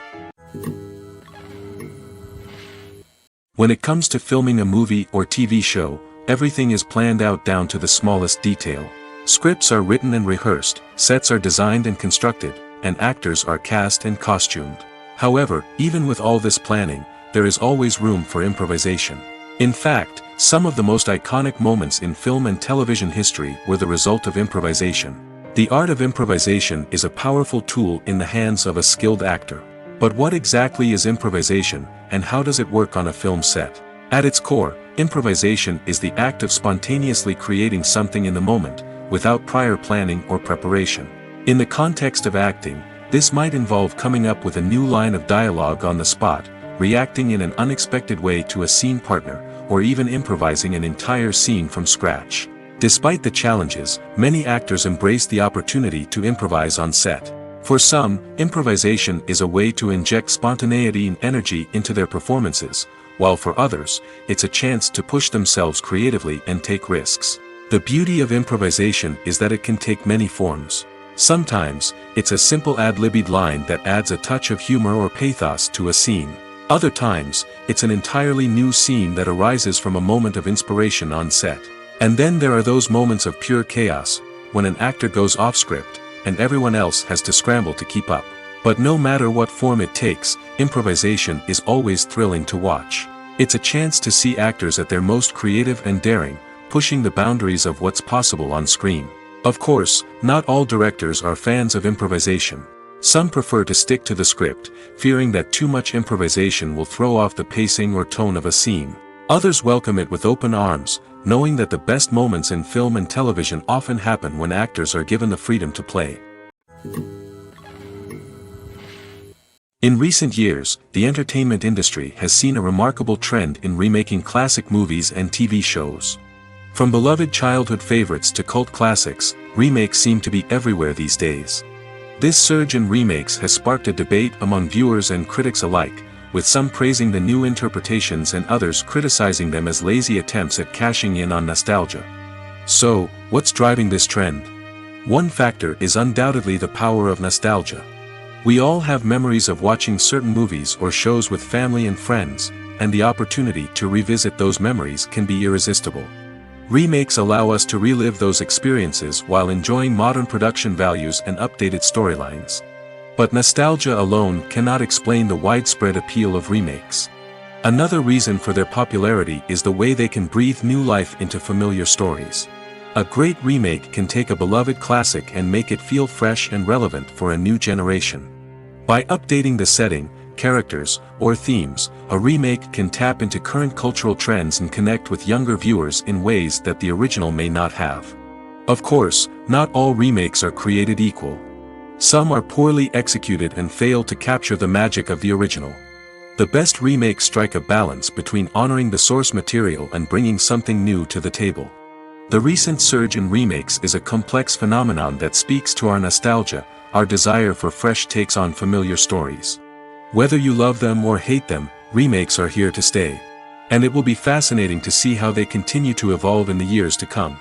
S1: When it comes to filming a movie or TV show, everything is planned out down to the smallest detail. Scripts are written and rehearsed, sets are designed and constructed, and actors are cast and costumed. However, even with all this planning, there is always room for improvisation. In fact, some of the most iconic moments in film and television history were the result of improvisation. The art of improvisation is a powerful tool in the hands of a skilled actor. But what exactly is improvisation, and how does it work on a film set? At its core, improvisation is the act of spontaneously creating something in the moment, without prior planning or preparation. In the context of acting, this might involve coming up with a new line of dialogue on the spot, reacting in an unexpected way to a scene partner, or even improvising an entire scene from scratch. Despite the challenges, many actors embrace the opportunity to improvise on set. For some, improvisation is a way to inject spontaneity and energy into their performances, while for others, it's a chance to push themselves creatively and take risks. The beauty of improvisation is that it can take many forms. Sometimes, it's a simple ad-libbed line that adds a touch of humor or pathos to a scene. Other times, it's an entirely new scene that arises from a moment of inspiration on set. And then there are those moments of pure chaos, when an actor goes off script, and everyone else has to scramble to keep up. But no matter what form it takes, improvisation is always thrilling to watch. It's a chance to see actors at their most creative and daring, pushing the boundaries of what's possible on screen. Of course, not all directors are fans of improvisation. Some prefer to stick to the script, fearing that too much improvisation will throw off the pacing or tone of a scene. Others welcome it with open arms, knowing that the best moments in film and television often happen when actors are given the freedom to play. In recent years, the entertainment industry has seen a remarkable trend in remaking classic movies and TV shows. From beloved childhood favorites to cult classics, remakes seem to be everywhere these days. This surge in remakes has sparked a debate among viewers and critics alike, with some praising the new interpretations and others criticizing them as lazy attempts at cashing in on nostalgia. So, what's driving this trend? One factor is undoubtedly the power of nostalgia. We all have memories of watching certain movies or shows with family and friends, and the opportunity to revisit those memories can be irresistible. Remakes allow us to relive those experiences while enjoying modern production values and updated storylines. But nostalgia alone cannot explain the widespread appeal of remakes. Another reason for their popularity is the way they can breathe new life into familiar stories. A great remake can take a beloved classic and make it feel fresh and relevant for a new generation. By updating the setting, characters, or themes, a remake can tap into current cultural trends and connect with younger viewers in ways that the original may not have. Of course, not all remakes are created equal. Some are poorly executed and fail to capture the magic of the original. The best remakes strike a balance between honoring the source material and bringing something new to the table. The recent surge in remakes is a complex phenomenon that speaks to our nostalgia, our desire for fresh takes on familiar stories. Whether you love them or hate them, remakes are here to stay. And it will be fascinating to see how they continue to evolve in the years to come.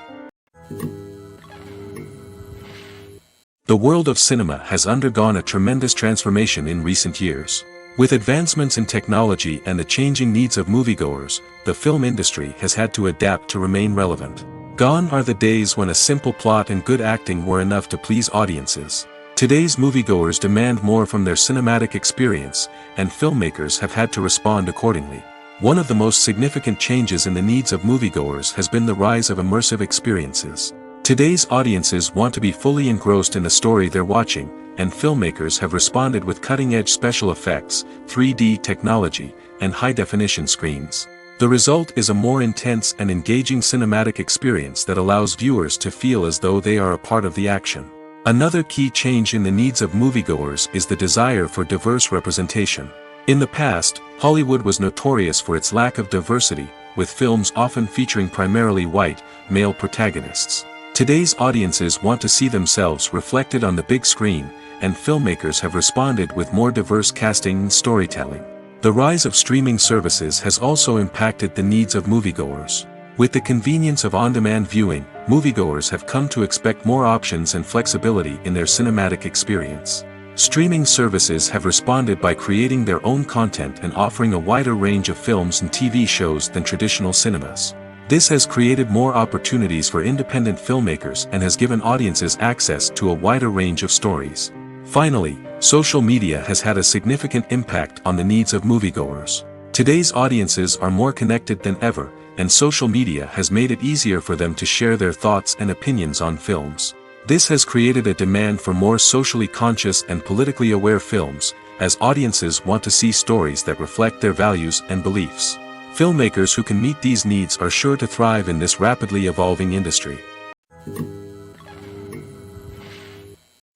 S1: The world of cinema has undergone a tremendous transformation in recent years. With advancements in technology and the changing needs of moviegoers, the film industry has had to adapt to remain relevant. Gone are the days when a simple plot and good acting were enough to please audiences. Today's moviegoers demand more from their cinematic experience, and filmmakers have had to respond accordingly. One of the most significant changes in the needs of moviegoers has been the rise of immersive experiences. Today's audiences want to be fully engrossed in the story they're watching, and filmmakers have responded with cutting-edge special effects, 3D technology, and high-definition screens. The result is a more intense and engaging cinematic experience that allows viewers to feel as though they are a part of the action. Another key change in the needs of moviegoers is the desire for diverse representation. In the past, Hollywood was notorious for its lack of diversity, with films often featuring primarily white, male protagonists. Today's audiences want to see themselves reflected on the big screen, and filmmakers have responded with more diverse casting and storytelling. The rise of streaming services has also impacted the needs of moviegoers. With the convenience of on-demand viewing, moviegoers have come to expect more options and flexibility in their cinematic experience. Streaming services have responded by creating their own content and offering a wider range of films and TV shows than traditional cinemas. This has created more opportunities for independent filmmakers and has given audiences access to a wider range of stories. Finally, social media has had a significant impact on the needs of moviegoers. Today's audiences are more connected than ever, and social media has made it easier for them to share their thoughts and opinions on films. This has created a demand for more socially conscious and politically aware films, as audiences want to see stories that reflect their values and beliefs. Filmmakers who can meet these needs are sure to thrive in this rapidly evolving industry.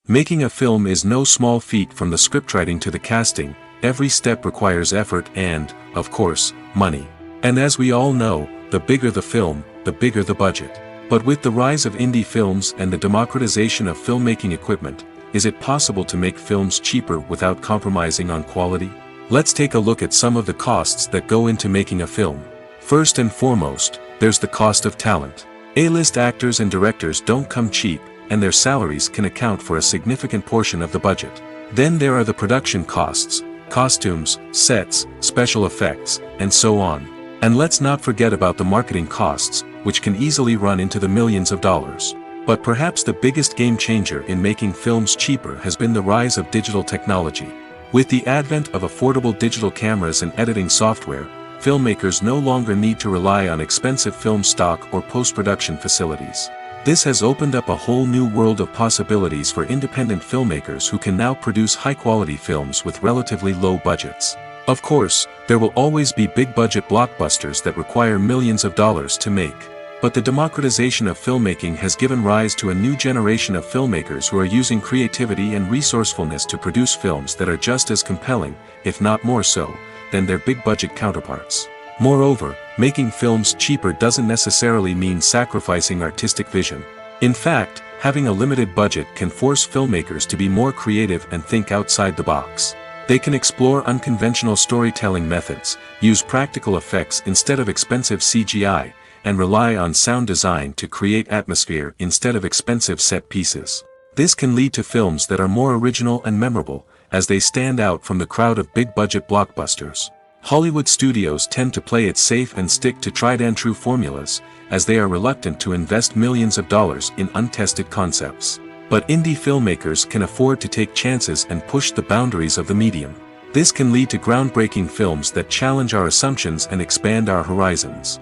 S1: Making a film is no small feat. From the scriptwriting to the casting, every step requires effort and, of course, money. And as we all know, the bigger the film, the bigger the budget. But with the rise of indie films and the democratization of filmmaking equipment, is it possible to make films cheaper without compromising on quality? Let's take a look at some of the costs that go into making a film. First and foremost, there's the cost of talent. A-list actors and directors don't come cheap, and their salaries can account for a significant portion of the budget. Then there are the production costs, costumes, sets, special effects, and so on. And let's not forget about the marketing costs, which can easily run into the millions of dollars. But perhaps the biggest game changer in making films cheaper has been the rise of digital technology. With the advent of affordable digital cameras and editing software, filmmakers no longer need to rely on expensive film stock or post-production facilities. This has opened up a whole new world of possibilities for independent filmmakers who can now produce high-quality films with relatively low budgets. Of course, there will always be big-budget blockbusters that require millions of dollars to make. But the democratization of filmmaking has given rise to a new generation of filmmakers who are using creativity and resourcefulness to produce films that are just as compelling, if not more so, than their big-budget counterparts. Moreover, making films cheaper doesn't necessarily mean sacrificing artistic vision. In fact, having a limited budget can force filmmakers to be more creative and think outside the box. They can explore unconventional storytelling methods, use practical effects instead of expensive CGI, and rely on sound design to create atmosphere instead of expensive set pieces. This can lead to films that are more original and memorable, as they stand out from the crowd of big-budget blockbusters. Hollywood studios tend to play it safe and stick to tried-and-true formulas, as they are reluctant to invest millions of dollars in untested concepts. But indie filmmakers can afford to take chances and push the boundaries of the medium. This can lead to groundbreaking films that challenge our assumptions and expand our horizons.